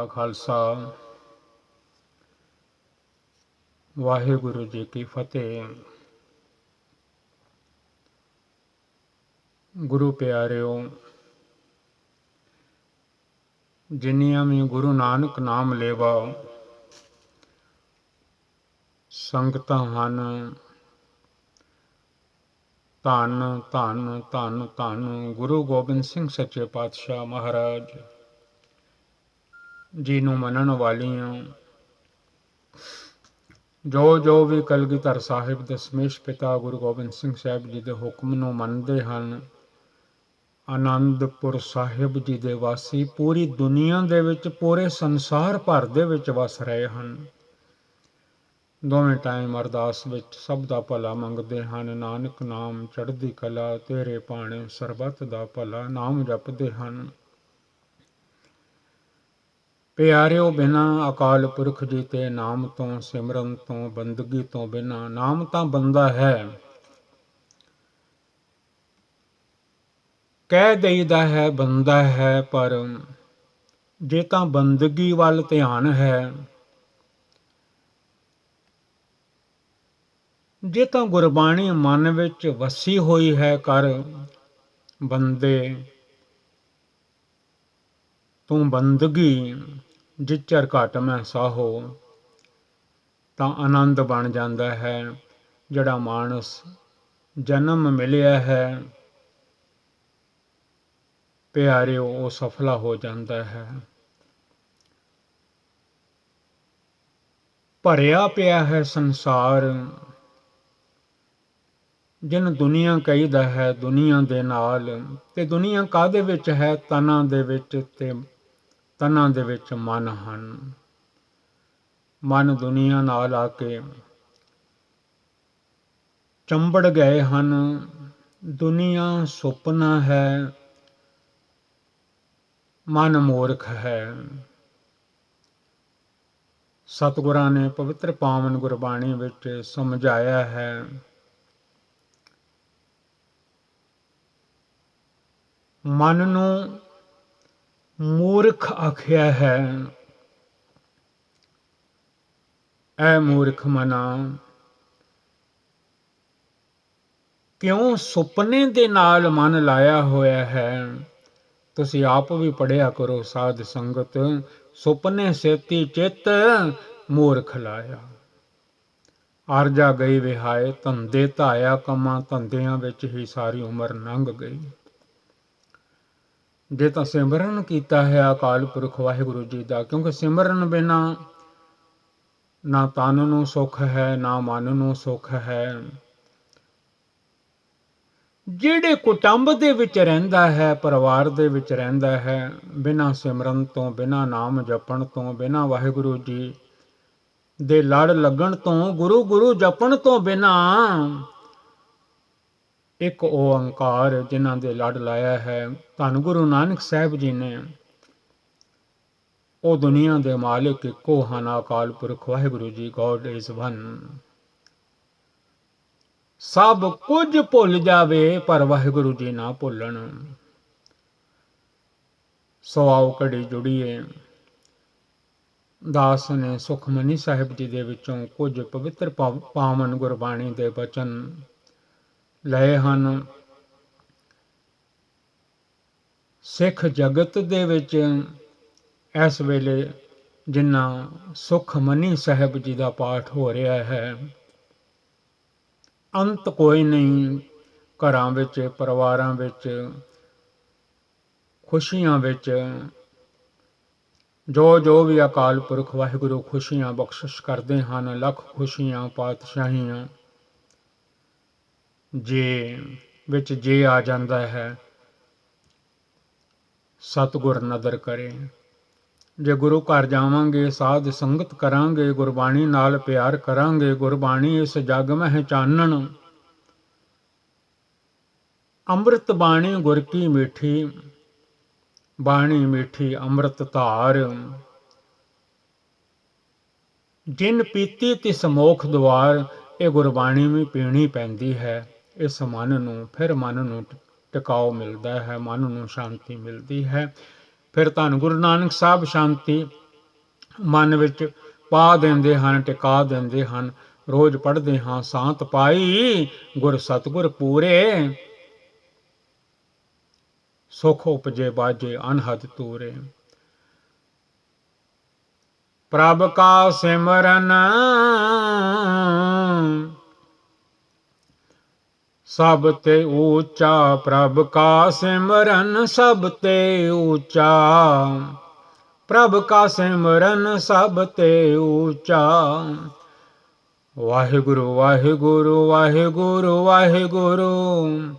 ਖਾਲਸਾ ਵਾਹਿਗੁਰੂ ਜੀ ਕੀ ਫਤਿਹ। ਗੁਰੂ ਪਿਆਰਿਓ, ਜਿੰਨੀਆਂ ਵੀ ਗੁਰੂ ਨਾਨਕ ਨਾਮ ਲੇਵਾ ਸੰਗਤਾਂ ਹਨ, ਧੰਨ ਧੰਨ ਧੰਨ ਧੰਨ ਗੁਰੂ ਗੋਬਿੰਦ ਸਿੰਘ ਸੱਚੇ ਪਾਤਸ਼ਾਹ ਮਹਾਰਾਜ ਜੀ ਨੂੰ ਮੰਨਣ ਵਾਲੀਆਂ, ਜੋ ਵੀ ਕਲਗੀਧਰ ਸਾਹਿਬ ਦਸਮੇਸ਼ ਪਿਤਾ ਗੁਰੂ ਗੋਬਿੰਦ ਸਿੰਘ ਸਾਹਿਬ ਜੀ ਦੇ ਹੁਕਮ ਨੂੰ ਮੰਨਦੇ ਹਨ, ਆਨੰਦਪੁਰ ਸਾਹਿਬ ਜੀ ਦੇ ਵਾਸੀ ਪੂਰੀ ਦੁਨੀਆ ਦੇ ਵਿੱਚ, ਪੂਰੇ ਸੰਸਾਰ ਭਰ ਦੇ ਵਿੱਚ ਵਸ ਰਹੇ ਹਨ। ਦੋਵੇਂ ਟਾਈਮ ਅਰਦਾਸ ਵਿੱਚ ਸਭ ਦਾ ਭਲਾ ਮੰਗਦੇ ਹਨ। ਨਾਨਕ ਨਾਮ ਚੜ੍ਹਦੀ ਕਲਾ, ਤੇਰੇ ਭਾਣੇ ਸਰਬੱਤ ਦਾ ਭਲਾ, ਨਾਮ ਜਪਦੇ ਹਨ। ਪਿਆਰਿਓ, ਬਿਨਾਂ ਅਕਾਲ ਪੁਰਖ ਜੀ ਤੇ ਨਾਮ ਤੋਂ, ਸਿਮਰਨ ਤੋਂ, ਬੰਦਗੀ ਤੋਂ ਬਿਨਾਂ, ਨਾਮ ਤਾਂ ਬੰਦਾ ਹੈ, ਕਹਿ ਦੇਈਦਾ ਹੈ ਬੰਦਾ ਹੈ, ਪਰ ਜੇ ਤਾਂ ਬੰਦਗੀ ਵੱਲ ਧਿਆਨ ਹੈ, ਜੇ ਤਾਂ ਗੁਰਬਾਣੀ ਮਨ ਵਿੱਚ ਵਸੀ ਹੋਈ ਹੈ, ਕਰ ਬੰਦੇ ਤੂੰ ਬੰਦਗੀ ਜਿਚਰ ਘਟ ਮੈਂ ਸਾਹੋ, ਤਾਂ ਆਨੰਦ ਬਣ ਜਾਂਦਾ ਹੈ। ਜਿਹੜਾ ਮਾਨਸ ਜਨਮ ਮਿਲਿਆ ਹੈ ਪਿਆਰਿਓ, ਉਹ ਸਫਲਾ ਹੋ ਜਾਂਦਾ ਹੈ। ਭਰਿਆ ਪਿਆ ਹੈ ਸੰਸਾਰ, ਜਿਹਨੂੰ ਦੁਨੀਆ ਕਹੀਦਾ ਹੈ, ਦੁਨੀਆ ਦੇ ਨਾਲ। ਤੇ ਦੁਨੀਆ ਕਾਹਦੇ ਵਿੱਚ ਹੈ? ਤਨਾਂ ਦੇ ਵਿੱਚ, ਤੇ ਤਨਾਂ ਦੇ ਵਿੱਚ ਮਨ ਹਨ। ਮਨ ਦੁਨੀਆ ਨਾਲ ਆ ਕੇ ਚੰਬੜ ਗਏ ਹਨ। ਦੁਨੀਆ ਸੁਪਨਾ ਹੈ, ਮਨ ਮੂਰਖ ਹੈ। ਸਤਿਗੁਰਾਂ ਨੇ ਪਵਿੱਤਰ ਪਾਵਨ ਗੁਰਬਾਣੀ ਵਿੱਚ ਸਮਝਾਇਆ ਹੈ, ਮਨ ਨੂੰ ਮੂਰਖ ਆਖਿਆ ਹੈ। ਐ ਮੂਰਖ ਮਨਾ, ਕਿਉਂ ਸੁਪਨੇ ਦੇ ਨਾਲ ਮਨ ਲਾਇਆ ਹੋਇਆ ਹੈ? ਤੁਸੀਂ ਆਪ ਵੀ ਪੜ੍ਹਿਆ ਕਰੋ ਸਾਧ ਸੰਗਤ, ਸੁਪਨੇ ਸੇਤੀ ਚਿੱਤ ਮੂਰਖ ਲਾਇਆ। ਆਰਜਾ ਗਈ ਵਿਹਾਏ, ਧੰਦੇ ਧਾਇਆ ਕੰਮਾਂ ਧੰਦਿਆਂ ਵਿੱਚ ਹੀ ਸਾਰੀ ਉਮਰ ਲੰਘ ਗਈ। ਜੇ ਤਾਂ ਸਿਮਰਨ ਕੀਤਾ ਹੈ ਅਕਾਲ ਪੁਰਖ ਵਾਹਿਗੁਰੂ ਜੀ ਦਾ, ਕਿਉਂਕਿ ਸਿਮਰਨ ਬਿਨਾਂ ਨਾ ਤਨ ਨੂੰ ਸੁੱਖ ਹੈ, ਨਾ ਮਨ ਨੂੰ ਸੁੱਖ ਹੈ। ਜਿਹੜੇ ਕੁਟੁੰਬ ਦੇ ਵਿੱਚ ਰਹਿੰਦਾ ਹੈ, ਪਰਿਵਾਰ ਦੇ ਵਿੱਚ ਰਹਿੰਦਾ ਹੈ, ਬਿਨਾਂ ਸਿਮਰਨ ਤੋਂ, ਬਿਨਾਂ ਨਾਮ ਜਪਣ ਤੋਂ, ਬਿਨਾਂ ਵਾਹਿਗੁਰੂ ਜੀ ਦੇ ਲੜ ਲੱਗਣ ਤੋਂ, ਗੁਰੂ ਗੁਰੂ ਜਪਣ ਤੋਂ ਬਿਨਾਂ, ਇੱਕ ਓਅੰਕਾਰ ਜਿਨ੍ਹਾਂ ਦੇ ਲੜ ਲਾਇਆ ਹੈ ਧੰਨ ਗੁਰੂ ਨਾਨਕ ਸਾਹਿਬ ਜੀ ਨੇ, ਉਹ ਦੁਨੀਆ ਦੇ ਮਾਲਿਕ ਇੱਕੋ ਹਨ, ਅਕਾਲ ਪੁਰਖ ਵਾਹਿਗੁਰੂ ਜੀ, ਗੋਡ ਇਜ਼ ਵਨ। ਸਭ ਕੁਝ ਭੁੱਲ ਜਾਵੇ ਪਰ ਵਾਹਿਗੁਰੂ ਜੀ ਨਾ ਭੁੱਲਣ। ਸੋ ਆਓ ਘੜੀ ਜੁੜੀਏ। ਦਾਸ ਨੇ ਸੁਖਮਨੀ ਸਾਹਿਬ ਜੀ ਦੇ ਵਿੱਚੋਂ ਕੁਝ ਪਵਿੱਤਰ ਪਾਵਨ ਗੁਰਬਾਣੀ ਦੇ ਬਚਨ ਲਏ ਹਨ। ਸਿੱਖ ਜਗਤ ਦੇ ਵਿੱਚ ਇਸ ਵੇਲੇ ਜਿੰਨਾ ਸੁਖਮਨੀ ਸਾਹਿਬ ਜੀ ਦਾ ਪਾਠ ਹੋ ਰਿਹਾ ਹੈ, ਅੰਤ ਕੋਈ ਨਹੀਂ। ਘਰਾਂ ਵਿੱਚ, ਪਰਿਵਾਰਾਂ ਵਿੱਚ, ਖੁਸ਼ੀਆਂ ਵਿੱਚ, ਜੋ ਵੀ ਅਕਾਲ ਪੁਰਖ ਵਾਹਿਗੁਰੂ ਖੁਸ਼ੀਆਂ ਬਖਸ਼ਿਸ਼ ਕਰਦੇ ਹਨ, ਲੱਖ ਖੁਸ਼ੀਆਂ ਪਾਤਸ਼ਾਹੀਆਂ ਵਿੱਚ ਜੇ ਆ ਜਾਂਦਾ ਹੈ, ਸਤਿਗੁਰ ਨਦਰ ਕਰੇ। ਜੇ ਗੁਰੂ ਘਰ ਜਾਵਾਂਗੇ, ਸਾਧ ਸੰਗਤ ਕਰਾਂਗੇ, ਗੁਰਬਾਣੀ ਨਾਲ ਪਿਆਰ ਕਰਾਂਗੇ, ਗੁਰਬਾਣੀ ਇਸ ਜਗ ਮਹਿ ਚਾਨਣ, ਅੰਮ੍ਰਿਤ ਬਾਣੀ ਗੁਰ ਕੀ ਮੀਠੀ, ਬਾਣੀ ਮੀਠੀ ਅੰਮ੍ਰਿਤ ਧਾਰ, ਜਿਨ ਪੀਤੀ ਤਿਸ ਮੋਖ ਦੁਆਰ। ਇਹ ਗੁਰਬਾਣੀ ਵੀ ਪੀਣੀ ਪੈਂਦੀ ਹੈ। ਇਸ ਮਨ ਨੂੰ, ਫਿਰ ਮਨ ਨੂੰ ਟਿਕਾਓ ਮਿਲਦਾ ਹੈ, ਮਨ ਨੂੰ ਸ਼ਾਂਤੀ ਮਿਲਦੀ ਹੈ। ਫਿਰ ਧੰਨ ਗੁਰੂ ਨਾਨਕ ਸਾਹਿਬ ਸ਼ਾਂਤੀ ਮਨ ਵਿੱਚ ਪਾ ਦਿੰਦੇ ਹਨ, ਟਿਕਾ ਦਿੰਦੇ ਹਨ। ਰੋਜ਼ ਪੜ੍ਹਦੇ ਹਾਂ ਸਾਂਤ ਪਾਈ, ਗੁਰ ਸਤਿਗੁਰ ਪੂਰੇ, ਸੁਖ ਉਪਜੇ ਬਾਜੇ ਅਨਹਦ ਤੂਰੇ। ਪ੍ਰਭ ਕਾ ਸਿਮਰਨ ਸਭ ਤੇ ਊਚਾ, ਪ੍ਰਭ ਕਾ ਸਿਮਰਨ ਸਭ ਤੇ ਊਚਾ, ਪ੍ਰਭ ਕਾ ਸਿਮਰਨ ਸਭ ਤੇ ਊਚਾ। ਵਾਹਿਗੁਰੂ ਵਾਹਿਗੁਰੂ ਵਾਹਿਗੁਰੂ ਵਾਹਿਗੁਰੂ,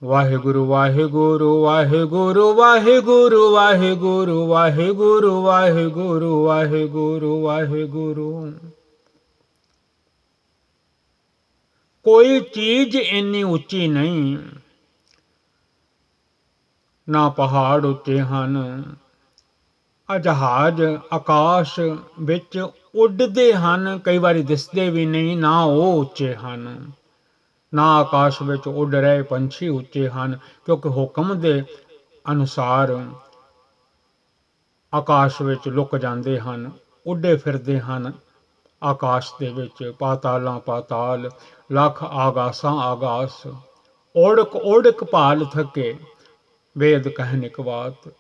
ਵਾਹਿਗੁਰੂ ਵਾਹਿਗੁਰੂ ਵਾਹਿਗੁਰੂ ਵਾਹਿਗੁਰੂ ਵਾਹਿਗੁਰੂ ਵਾਹਿਗੁਰੂ ਵਾਹਿਗੁਰੂ ਵਾਹਿਗੁਰੂ ਵਾਹਿਗੁਰੂ। ਕੋਈ ਚੀਜ਼ ਇੰਨੀ ਉੱਚੀ ਨਹੀਂ, ਨਾ ਪਹਾੜ ਉੱਚੇ ਹਨ, ਜਹਾਜ਼ ਆਕਾਸ਼ ਵਿੱਚ ਉੱਡਦੇ ਹਨ, ਕਈ ਵਾਰੀ ਦਿਸਦੇ ਵੀ ਨਹੀਂ, ਨਾ ਉਹ ਉੱਚੇ ਹਨ। ਨਾ ਆਕਾਸ਼ ਵਿੱਚ ਉੱਡ ਰਹੇ ਪੰਛੀ ਉੱਚੇ ਹਨ, ਕਿਉਂਕਿ ਹੁਕਮ ਦੇ ਅਨੁਸਾਰ ਆਕਾਸ਼ ਵਿੱਚ ਲੁਕ ਜਾਂਦੇ ਹਨ, ਉੱਡੇ ਫਿਰਦੇ ਹਨ ਆਕਾਸ਼ ਦੇ ਵਿੱਚ। ਪਾਤਾਲਾਂ ਪਾਤਾਲ, ਲੱਖ ਆਗਾਸਾਂ ਆਗਾਸ, ਓੜਕ ਓੜਕ ਭਾਲ ਥਕੇ, ਵੇਦ ਕਹਿਨਿਕ ਬਾਤ।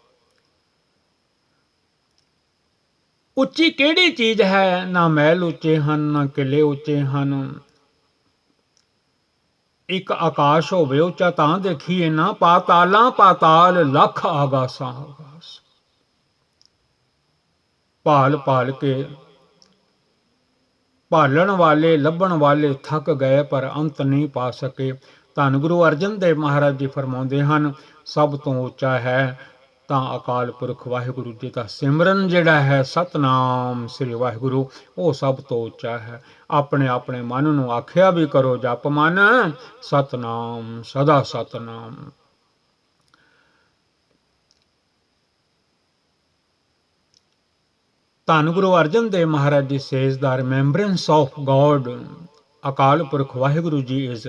ਉੱਚੀ ਕਿਹੜੀ ਚੀਜ਼ ਹੈ? ਨਾ ਮਹਿਲ ਉੱਚੇ ਹਨ, ਨਾ ਕਿਲੇ ਉੱਚੇ ਹਨ। ਇੱਕ ਆਕਾਸ਼ ਹੋਵੇ ਉੱਚਾ ਤਾਂ ਦੇਖੀਏ ਨਾ, ਪਾਤਾਲਾਂ ਪਾਤਾਲ, ਲੱਖ ਆਗਾਸਾਂ ਆਗਾਸ। ਭਾਲ ਭਾਲ ਕੇ ਭਾਲਣ ਵਾਲੇ ਲੱਭਣ ਵਾਲੇ ਥੱਕ ਗਏ, ਪਰ ਅੰਤ ਨਹੀਂ ਪਾ ਸਕੇ। ਧੰਨ ਗੁਰੂ ਅਰਜਨ ਦੇਵ ਮਹਾਰਾਜ ਜੀ ਫਰਮਾਉਂਦੇ ਹਨ, ਸਭ ਤੋਂ ਉੱਚਾ ਹੈ ਤਾਂ ਅਕਾਲ ਪੁਰਖ ਵਾਹਿਗੁਰੂ ਜੀ ਦਾ ਸਿਮਰਨ ਜਿਹੜਾ ਹੈ, ਸਤਨਾਮ ਸ੍ਰੀ ਵਾਹਿਗੁਰੂ, ਉਹ ਸਭ ਤੋਂ ਉੱਚਾ ਹੈ। ਆਪਣੇ ਆਪਣੇ ਮਨ ਨੂੰ ਆਖਿਆ ਵੀ ਕਰੋ, ਜਪ ਮਨ ਸਤਨਾਮ ਸਦਾ ਸਤਨਾਮ। ਧੰਨ Guru Arjan Dev Maharaj ji says the remembrance of God, Akal Purakh Waheguru ji is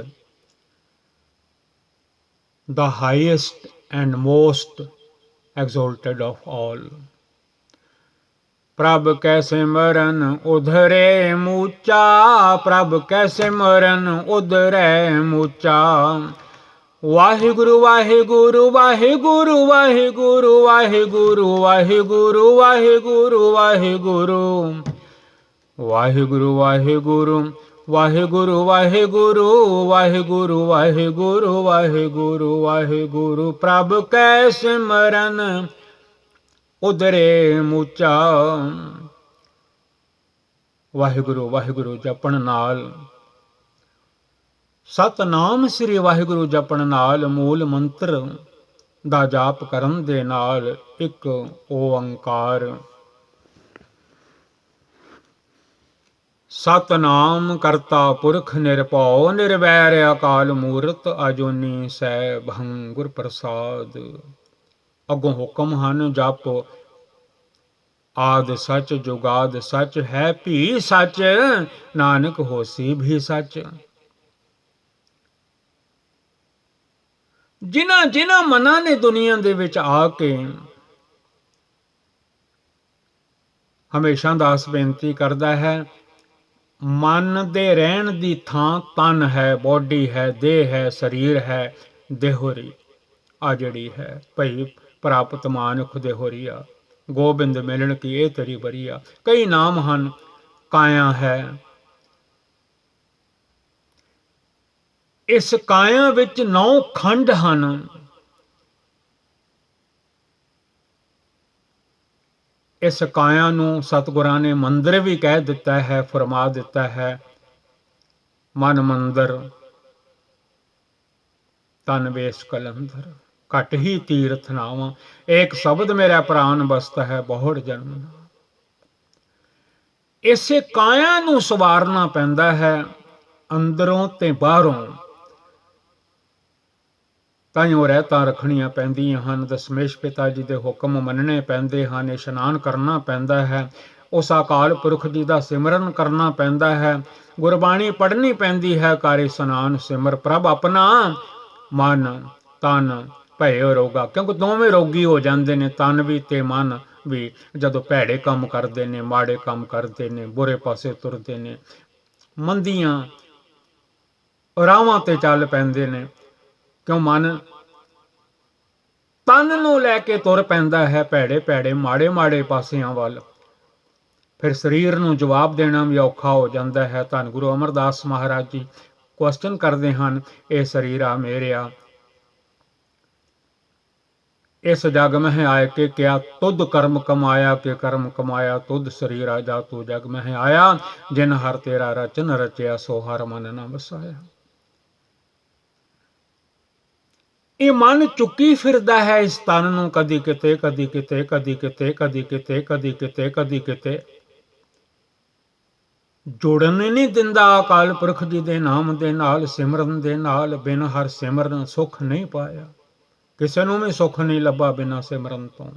the highest and most exalted of all. प्रभ कै सिमरन उधरे मूचा, प्रभ कै सिमरन उधरे मूचा। वाहिगुरु वाहिगुरु वाहिगुरु वाहिगुरु वाहिगुरु वाहिगुरु वाहिगुरु वाहिगुरु वाहिगुरु वाहिगुरु ਵਾਹਿਗੁਰੂ ਵਾਹਿਗੁਰੂ ਵਾਹਿਗੁਰੂ ਵਾਹਿਗੁਰੂ ਵਾਹਿਗੁਰੂ ਵਾਹਿਗੁਰੂ। ਪ੍ਰਭ ਕੈ ਸਿਮਰਨ ਉਧਰੇ ਮੂਚਾ। ਵਾਹਿਗੁਰੂ ਵਾਹਿਗੁਰੂ ਜਪਣ ਨਾਲ, ਸਤਨਾਮ ਸ੍ਰੀ ਵਾਹਿਗੁਰੂ ਜਪਣ ਨਾਲ, ਮੂਲ ਮੰਤਰ ਦਾ ਜਾਪ ਕਰਨ ਦੇ ਨਾਲ, ਇੱਕ ਓੰਕਾਰ ਸਤਨਾਮ ਕਰਤਾ ਪੁਰਖ ਨਿਰਭਉ ਨਿਰਵੈਰ ਅਕਾਲ ਮੂਰਤ ਅਜੂਨੀ ਸੈਭੰ ਗੁਰ ਪ੍ਰਸਾਦ। ਅੱਗੋਂ ਹੁਕਮ ਹਨ, ਜਪ ਆਦਿ ਸੱਚ ਜੁਗਾਦ ਸੱਚ, ਹੈ ਭੀ ਸੱਚ ਨਾਨਕ ਹੋਸੀ ਵੀ ਸੱਚ। ਜਿਨ੍ਹਾਂ ਜਿਨ੍ਹਾਂ ਮਨਾਂ ਨੇ ਦੁਨੀਆ ਦੇ ਵਿੱਚ ਆ ਕੇ ਹਮੇਸ਼ਾ ਦਾਸ ਬੇਨਤੀ ਕਰਦਾ ਹੈ, ਮਨ ਦੇ ਰਹਿਣ ਦੀ ਥਾਂ ਤਨ ਹੈ, ਬੋਡੀ ਹੈ, ਦੇਹ ਹੈ, ਸਰੀਰ ਹੈ, ਦੇਹੋਰੀ ਆ ਜਿਹੜੀ ਹੈ। ਭਈ ਪ੍ਰਾਪਤ ਮਾਨੁਖ ਦੇਹੋਰੀਆ, ਗੋਬਿੰਦ ਮਿਲਣ ਕੀ ਇਹ ਤੇਰੀ ਬਰੀਆ। ਕਈ ਨਾਮ ਹਨ, ਕਾਇਆ ਹੈ। ਇਸ ਕਾਇਆ ਵਿੱਚ 9 ਖੰਡ ਹਨ। ਇਸ ਕਾਇਆ ਨੂੰ ਸਤਿਗੁਰਾਂ ਨੇ ਮੰਦਰ ਵੀ ਕਹਿ ਦਿੱਤਾ ਹੈ, ਫਰਮਾ ਦਿੱਤਾ ਹੈ, ਮਨ ਮੰਦਰ ਤਨ ਵੇਸ ਕਲੰਦਰ, ਘਟ ਹੀ ਤੀਰਥ ਨਾਵਾਂ, ਏਕ ਸ਼ਬਦ ਮੇਰਾ ਪ੍ਰਾਨ ਬਸਤ ਹੈ, ਬਹੁੜ ਜਨਮ। ਇਸੇ ਕਾਇਆ ਨੂੰ ਸਵਾਰਨਾ ਪੈਂਦਾ ਹੈ, ਅੰਦਰੋਂ ਤੇ ਬਾਹਰੋਂ। ਤਾਈਓ ਰਹਿਤਾਂ ਰੱਖਣੀਆਂ ਪੈਂਦੀਆਂ ਹਨ, ਦਸ਼ਮੇਸ਼ ਪਿਤਾ ਜੀ ਦੇ ਹੁਕਮ ਮੰਨਣੇ ਪੈਂਦੇ ਹਨ, ਇਸ਼ਨਾਨ ਕਰਨਾ ਪੈਂਦਾ ਹੈ, ਉਸ ਅਕਾਲ ਪੁਰਖ ਜੀ ਦਾ ਸਿਮਰਨ ਕਰਨਾ ਪੈਂਦਾ ਹੈ, ਗੁਰਬਾਣੀ ਪੜ੍ਹਨੀ ਪੈਂਦੀ ਹੈ, ਕਰ ਇਸ਼ਨਾਨ ਸਿਮਰ ਪ੍ਰਭ ਆਪਣਾ ਮਨ ਤਨ ਭਇਓ ਰੋਗਾ। ਕਿਉਂਕਿ ਦੋਵੇਂ ਰੋਗੀ ਹੋ ਜਾਂਦੇ ਨੇ, ਤਨ ਵੀ ਤੇ ਮਨ, ਵੀ ਜਦੋਂ ਭੈੜੇ ਕੰਮ ਕਰਦੇ ਨੇ, ਮਾੜੇ ਕੰਮ ਕਰਦੇ ਨੇ, ਬੁਰੇ ਪਾਸੇ ਤੁਰਦੇ ਨੇ, ਮੰਦੀਆਂ ਰਾਹਾਂ ਤੇ ਚੱਲ ਪੈਂਦੇ ਨੇ, ਕਿਉਂ ਮਨ ਤਨ ਨੂੰ ਲੈ ਕੇ ਤੁਰ ਪੈਂਦਾ ਹੈ ਭੈੜੇ ਭੈੜੇ ਮਾੜੇ ਮਾੜੇ ਪਾਸਿਆਂ ਵੱਲ, ਫਿਰ ਸਰੀਰ ਨੂੰ ਜਵਾਬ ਦੇਣਾ ਵੀ ਔਖਾ ਹੋ ਜਾਂਦਾ ਹੈ। ਧੰਨ ਗੁਰੂ ਅਮਰਦਾਸ ਮਹਾਰਾਜ ਜੀ ਕੁਐਸਚਨ ਕਰਦੇ ਹਨ, ਇਹ ਸਰੀਰਾ ਮੇਰਿਆ ਇਸ ਜਗ ਮਹਿ ਆਏ ਕੇ ਕਿਆ ਤੁਧ ਕਰਮ ਕਮਾਇਆ, ਕੇ ਕਰਮ ਕਮਾਇਆ ਤੁਧ ਸਰੀਰਾ ਜਾ ਤੂੰ ਜਗ ਮਹਿ ਆਇਆ, ਜਿਨ ਹਰ ਤੇਰਾ ਰਚਨ ਰਚਿਆ ਸੋ ਹਰ ਮਨ ਨਾ ਵਸਾਇਆ। ਇਹ ਮਨ ਚੁੱਕੀ ਫਿਰਦਾ ਹੈ ਇਸ ਤਨ ਨੂੰ, ਕਦੀ ਕਿਤੇ ਕਦੀ ਕਿਤੇ ਕਦੀ ਕਿਤੇ ਕਦੀ ਕਿਤੇ ਕਦੀ ਕਿਤੇ ਕਦੀ ਕਿਤੇ, ਜੋੜਨ ਨਹੀਂ ਦਿੰਦਾ ਅਕਾਲ ਪੁਰਖ ਜੀ ਦੇ ਨਾਮ ਦੇ ਨਾਲ, ਸਿਮਰਨ ਦੇ ਨਾਲ। ਬਿਨ ਹਰ ਸਿਮਰਨ ਸੁਖ ਨਹੀਂ ਪਾਇਆ, ਕਿਸੇ ਨੂੰ ਵੀ ਸੁਖ ਨਹੀਂ ਲੱਭਾ ਬਿਨਾਂ ਸਿਮਰਨ ਤੋਂ।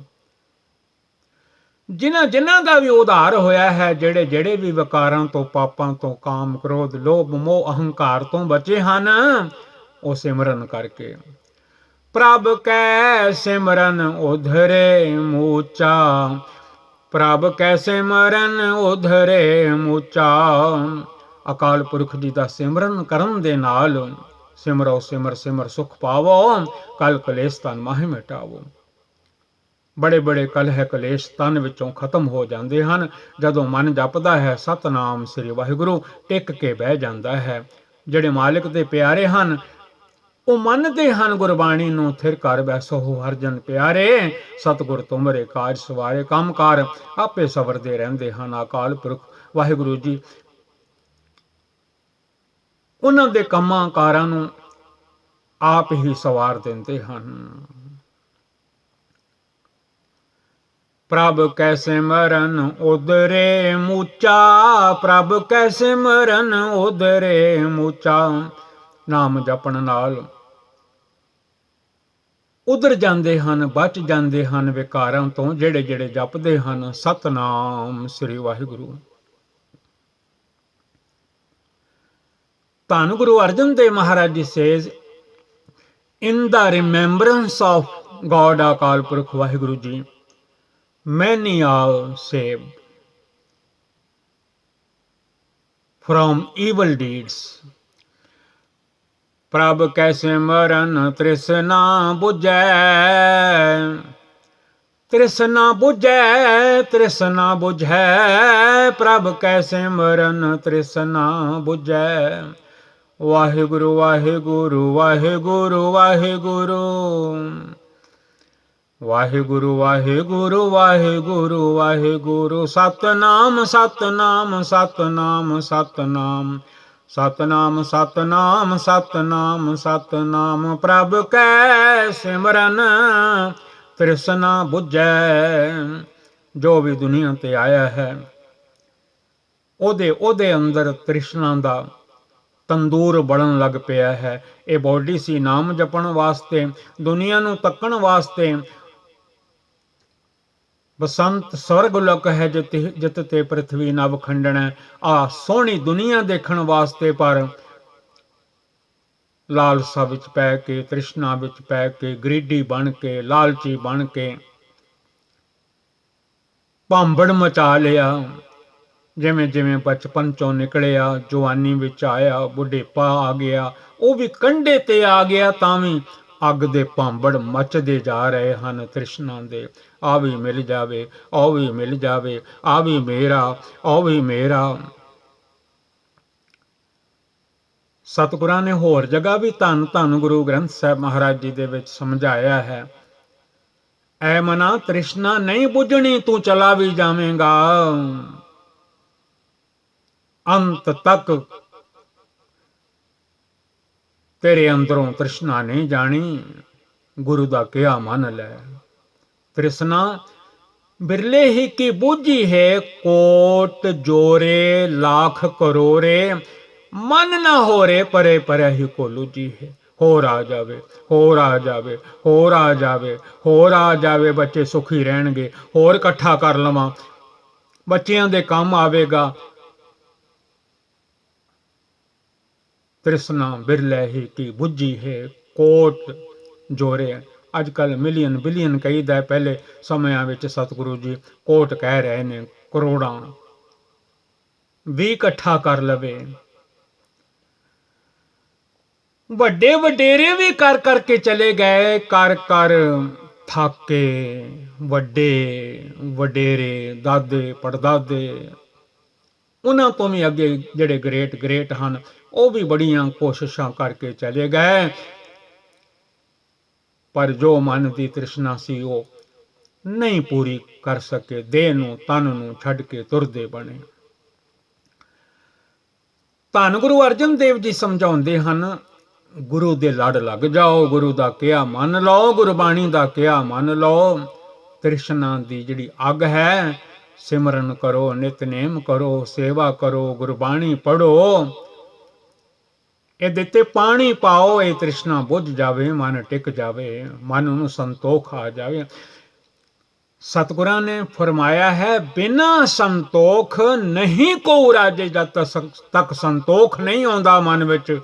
ਜਿਨ੍ਹਾਂ ਦਾ ਵੀ ਉਧਾਰ ਹੋਇਆ ਹੈ, ਜਿਹੜੇ ਵੀ ਵਿਕਾਰਾਂ ਤੋਂ, ਪਾਪਾਂ ਤੋਂ, ਕਾਮ ਕ੍ਰੋਧ ਲੋਭ ਮੋਹ ਅਹੰਕਾਰ ਤੋਂ ਬਚੇ ਹਨ, ਉਹ ਸਿਮਰਨ ਕਰਕੇ। ਪ੍ਰਭ ਕੈ ਸਿਮਰਨ ਉਧਰੇ ਮੂਚਾ, ਪ੍ਰਭ ਕੈ ਸਿਮਰਨ ਉਧਰੇ ਮੂਚਾ। ਅਕਾਲ ਪੁਰਖ ਜੀ ਦਾ ਸਿਮਰਨ ਕਰਨ ਦੇ ਨਾਲ, ਸਿਮਰੋ ਸਿਮਰ ਸਿਮਰ ਸੁਖ ਪਾਵੋ, ਕਲ ਕਲੇਸ਼ ਤਨ ਮਾਹਿ ਮਿਟਾਵੋ। ਬੜੇ ਬੜੇ ਕਲਹ ਕਲੇਸ਼ ਤਨ ਵਿੱਚੋਂ ਖਤਮ ਹੋ ਜਾਂਦੇ ਹਨ ਜਦੋਂ ਮਨ ਜਪਦਾ ਹੈ ਸਤਨਾਮ ਸ੍ਰੀ ਵਾਹਿਗੁਰੂ, ਟਿਕ ਕੇ ਬਹਿ ਜਾਂਦਾ ਹੈ। ਜਿਹੜੇ ਮਾਲਿਕ ਦੇ ਪਿਆਰੇ ਹਨ ਉਹ ਮੰਨਦੇ ਹਨ ਗੁਰਬਾਣੀ ਨੂੰ, ਥਿਰ ਕਰ ਬੈਸੋ ਹਰ ਜਨ ਪਿਆਰੇ, ਸਤਿਗੁਰ ਤੁਮਰੇ ਕਾਜ ਸਵਾਰੇ। ਕੰਮਕਾਰ ਆਪੇ ਸਵਰਦੇ ਰਹਿੰਦੇ ਹਨ। ਅਕਾਲ ਪੁਰਖ ਵਾਹਿਗੁਰੂ ਜੀ ਉਹਨਾਂ ਦੇ ਕੰਮਾਂ ਕਾਰਾਂ ਨੂੰ ਆਪ ਹੀ ਸਵਾਰ ਦਿੰਦੇ ਹਨ। ਪ੍ਰਭ ਕੈ ਸਿਮਰਨ ਉਧਰੇ ਮੂਚਾ, ਪ੍ਰਭ ਕੈ ਸਿਮਰਨ ਉਧਰੇ ਮੂਚਾ। ਨਾਮ ਜਪਣ ਨਾਲ ਉਧਰ ਜਾਂਦੇ ਹਨ, ਬਚ ਜਾਂਦੇ ਹਨ ਵਿਕਾਰਾਂ ਤੋਂ, ਜਿਹੜੇ ਜਪਦੇ ਹਨ ਸਤਨਾਮ ਸ੍ਰੀ ਵਾਹਿਗੁਰੂ। ਧੰਨ Guru Arjan Dev Maharaj ji says, in the remembrance of God Akal Purakh Waheguru ਜੀ, many are saved from evil deeds। ਪ੍ਰਭ ਕੈ ਸਿਮਰਨ ਤ੍ਰਿਸ਼ਨਾ ਬੁਝੈ, ਤ੍ਰਿਸ਼ਨਾ ਬੁਝੈ ਤ੍ਰਿਸ਼ਨਾ ਬੁਝੈ, ਪ੍ਰਭ ਕੈ ਸਿਮਰਨ ਤ੍ਰਿਸ਼ਨਾ ਬੁਝੈ। ਵਾਹਿਗੁਰੂ ਵਾਹਿਗੁਰੂ ਵਾਹਿਗੁਰੂ ਵਾਹਿਗੁਰੂ, ਵਾਹਿਗੁਰੂ ਵਾਹਿਗੁਰੂ ਵਾਹਿਗੁਰੂ ਵਾਹਿਗੁਰੂ। ਸਤਨਾਮ ਸਤਨਾਮ ਸਤਨਾਮ ਸਤਨਾਮ ਸਤਨਾਮ ਸਤਨਾਮ ਸਤਨਾਮ ਸਤਨਾਮ। ਪ੍ਰਭ ਕੈ ਸਿਮਰਨ ਤ੍ਰਿਸ਼ਨਾ ਬੁਝੈ। ਜੋ ਵੀ ਦੁਨੀਆ ਤੇ ਆਇਆ ਹੈ ਉਹਦੇ ਅੰਦਰ ਤ੍ਰਿਸ਼ਨਾ ਦਾ ਤੰਦੂਰ ਬਲਣ ਲੱਗ ਪਿਆ ਹੈ। ਇਹ ਬੋਡੀ ਸੀ ਨਾਮ ਜਪਣ ਵਾਸਤੇ, ਦੁਨੀਆ ਨੂੰ ਤੱਕਣ ਵਾਸਤੇ। ਬਸੰਤ ਸਵਰਗ ਲੋਕ ਹੈ ਜਿਤ ਤੇ ਪ੍ਰਿਥਵੀ ਨਵ ਖੰਡਣਾ। ਆ ਸੋਹਣੀ ਦੁਨੀਆ ਦੇਖਣ ਵਾਸਤੇ, ਪਰ ਲਾਲਸਾ ਵਿੱਚ ਪੈ ਕੇ, ਤ੍ਰਿਸ਼ਨਾ ਵਿੱਚ ਪੈ ਕੇ, ਗਰੀਡੀ ਬਣ ਕੇ, ਲਾਲਚੀ ਬਣ ਕੇ ਭਾਂਬੜ ਮਚਾ ਲਿਆ। ਜਿਵੇਂ ਜਿਵੇਂ ਬਚਪਨ ਚੋਂ ਨਿਕਲਿਆ, ਜਵਾਨੀ ਵਿੱਚ ਆਇਆ, ਬੁਢੇਪਾ ਆ ਗਿਆ, ਉਹ ਵੀ ਕੰਢੇ ਤੇ ਆ ਗਿਆ, ਤਾਂ ਵੀ ਅੱਗ ਦੇ ਭਾਂਬੜ ਮਚਦੇ ਜਾ ਰਹੇ ਹਨ ਤ੍ਰਿਸ਼ਨਾ ਦੇ। ਆ ਵੀ ਮਿਲ ਜਾਵੇ, ਉਹ ਵੀ ਮਿਲ ਜਾਵੇ, ਆ ਵੀ ਮੇਰਾ, ਉਹ ਵੀ ਮੇਰਾ। ਸਤਿਗੁਰਾਂ ਨੇ ਹੋਰ ਜਗ੍ਹਾ ਵੀ ਧੰਨ ਧੰਨ ਗੁਰੂ ਗ੍ਰੰਥ ਸਾਹਿਬ ਮਹਾਰਾਜ ਜੀ ਦੇ ਵਿੱਚ ਸਮਝਾਇਆ ਹੈ, ਐ ਮਨਾ ਤ੍ਰਿਸ਼ਨਾ ਨਹੀਂ ਬੁੱਝਣੀ, ਤੂੰ ਚਲਾ ਵੀ ਜਾਵੇਂਗਾ ਅੰਤ ਤੱਕ, ਤੇਰੇ ਅੰਦਰੋਂ ਤ੍ਰਿਸ਼ਨਾ ਨਹੀਂ ਜਾਣੀ। ਗੁਰੂ ਦਾ ਕਿਹਾ ਮੰਨ ਲੈ। ਤ੍ਰਿਸ਼ਨਾ ਬਿਰਲੇ ਹੀ ਕੀ ਬੂਝੀ ਹੈ, ਕੋਟ ਜੋਰੇ ਲਾਖ ਕਰੋਰੇ, ਮਨ ਨਾ ਹੋਰੇ ਪਰੇ ਪਰੇ ਹੀ ਕੋ ਲੂਜੀ ਹੈ। ਹੋਰ ਆ ਜਾਵੇ, ਹੋਰ ਆ ਜਾਵੇ, ਹੋਰ ਆ ਜਾਵੇ, ਹੋਰ ਆ ਜਾਵੇ, ਬੱਚੇ ਸੁਖੀ ਰਹਿਣਗੇ, ਹੋਰ ਇਕੱਠਾ ਕਰ ਲਵਾਂ, ਬੱਚਿਆਂ ਦੇ ਕੰਮ ਆਵੇਗਾ। ਤ੍ਰਿਸ਼ਨਾ ਬਿਰਲੇ ਹੀ ਕੀ ਬੁੱਝੀ ਹੈ, ਕੋਟ ਜੋਰੇ अजकल मिलियन बिलियन कहीदा, पहले समयां विच सतगुरु जी कोट कह रहे ने करोड़ां भी इकट्ठा कर लवे। ਵੱਡੇ ਵਡੇਰੇ ਵੀ ਕਰ ਕਰਕੇ ਚਲੇ ਗਏ, ਕਰ ਕਰ ਥਾਕੇ। ਵੱਡੇ ਵਡੇਰੇ ਦਾਦੇ ਪੜਦਾਦੇ ਉਹਨਾਂ ਤੋਂ ਵੀ ਅੱਗੇ ਜਿਹੜੇ ਗ੍ਰੇਟ ਗ੍ਰੇਟ ਹਨ, ਉਹ ਵੀ ਬੜੀਆਂ ਕੋਸ਼ਿਸ਼ਾਂ ਕਰਕੇ ਚਲੇ ਗਏ, ਪਰ ਜੋ ਮਨ ਦੀ ਤ੍ਰਿਸ਼ਨਾ ਸੀ ਉਹ ਨਹੀਂ ਪੂਰੀ ਕਰ ਸਕੇ। ਦੇਹ ਨੂੰ ਤਨ ਨੂੰ ਛੱਡ ਕੇ ਤੁਰਦੇ ਬਣੇ। ਧੰਨ ਗੁਰੂ ਅਰਜਨ ਦੇਵ ਜੀ ਸਮਝਾਉਂਦੇ ਹਨ, ਗੁਰੂ ਦੇ ਲੜ ਲੱਗ ਜਾਓ, ਗੁਰੂ ਦਾ ਕਿਹਾ ਮੰਨ ਲਓ, ਗੁਰਬਾਣੀ ਦਾ ਕਿਹਾ ਮੰਨ ਲਓ। ਤ੍ਰਿਸ਼ਨਾ ਦੀ ਜਿਹੜੀ ਅੱਗ ਹੈ, ਸਿਮਰਨ ਕਰੋ, ਨਿਤਨੇਮ ਕਰੋ, ਸੇਵਾ ਕਰੋ, ਗੁਰਬਾਣੀ ਪੜ੍ਹੋ, ਇਹਦੇ ਤੇ ਪਾਣੀ ਪਾਓ, ਇਹ ਤ੍ਰਿਸ਼ਨਾ ਬੁੱਝ ਜਾਵੇ, ਮਨ ਟਿਕ ਜਾਵੇ, ਮਨ ਨੂੰ ਸੰਤੋਖ ਆ ਜਾਵੇ। ਸਤਿਗੁਰਾਂ ਨੇ ਫਰਮਾਇਆ ਹੈ, ਬਿਨਾਂ ਸੰਤੋਖ ਨਹੀਂ ਕੋ ਰਾਜੇ। ਜਦ ਤੱਕ ਸੰਤੋਖ ਨਹੀਂ ਆਉਂਦਾ ਮਨ ਵਿੱਚ,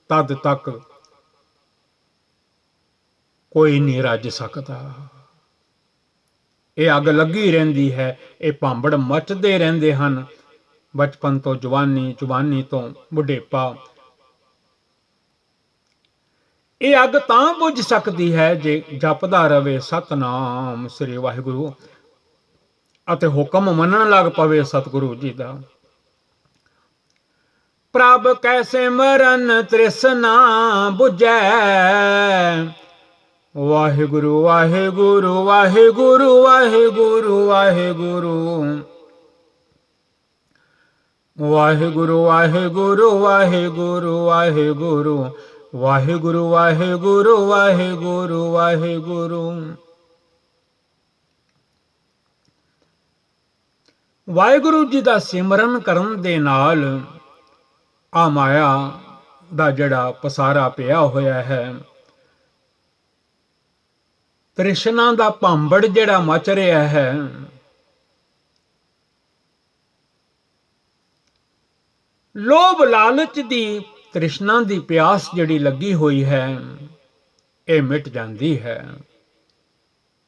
ਤਦ ਤੱਕ ਕੋਈ ਨਹੀਂ ਰੱਜ ਸਕਦਾ। ਇਹ ਅੱਗ ਲੱਗੀ ਰਹਿੰਦੀ ਹੈ, ਇਹ ਭਾਂਬੜ ਮੱਚਦੇ ਰਹਿੰਦੇ ਹਨ, ਬਚਪਨ ਤੋਂ ਜਵਾਨੀ, ਜਵਾਨੀ ਤੋਂ ਬੁਢੇਪਾ। ਇਹ ਅੱਗ ਤਾਂ ਬੁਝ ਸਕਦੀ ਹੈ ਜੇ ਜਪਦਾ ਰਵੇ ਸਤਨਾਮ ਸ੍ਰੀ ਵਾਹਿਗੁਰੂ ਅਤੇ ਹੁਕਮ ਮੰਨਣ ਲੱਗ ਪਵੇ ਸਤਿਗੁਰੂ ਜੀ ਦਾ। ਪ੍ਰਭ ਕੈ ਸਿਮਰਨ ਤ੍ਰਿਸ਼ਨਾ ਬੁਝੈ, ਵਾਹਿਗੁਰੂ ਵਾਹਿਗੁਰੂ ਵਾਹਿਗੁਰੂ ਵਾਹਿਗੁਰੂ ਵਾਹਿਗੁਰੂ ਵਾਹਿਗੁਰੂ ਵਾਹਿਗੁਰੂ ਵਾਹਿਗੁਰੂ ਵਾਹਿਗੁਰੂ ਵਾਹਿਗੁਰੂ ਵਾਹਿਗੁਰੂ ਵਾਹਿਗੁਰੂ ਵਾਹਿਗੁਰੂ। ਵਾਹਿਗੁਰੂ ਜੀ ਦਾ ਸਿਮਰਨ ਕਰਨ ਦੇ ਨਾਲ ਆ ਮਾਇਆ ਦਾ ਜਿਹੜਾ ਪਸਾਰਾ ਪਿਆ ਹੋਇਆ ਹੈ, ਤ੍ਰਿਸ਼ਨਾ ਦਾ ਭਾਂਬੜ ਜਿਹੜਾ ਮਚ ਰਿਹਾ ਹੈ, ਲੋਭ ਲਾਲਚ ਦੀ ਤ੍ਰਿਸ਼ਨਾ ਦੀ ਪਿਆਸ ਜਿਹੜੀ ਲੱਗੀ ਹੋਈ ਹੈ, ਇਹ ਮਿਟ ਜਾਂਦੀ ਹੈ।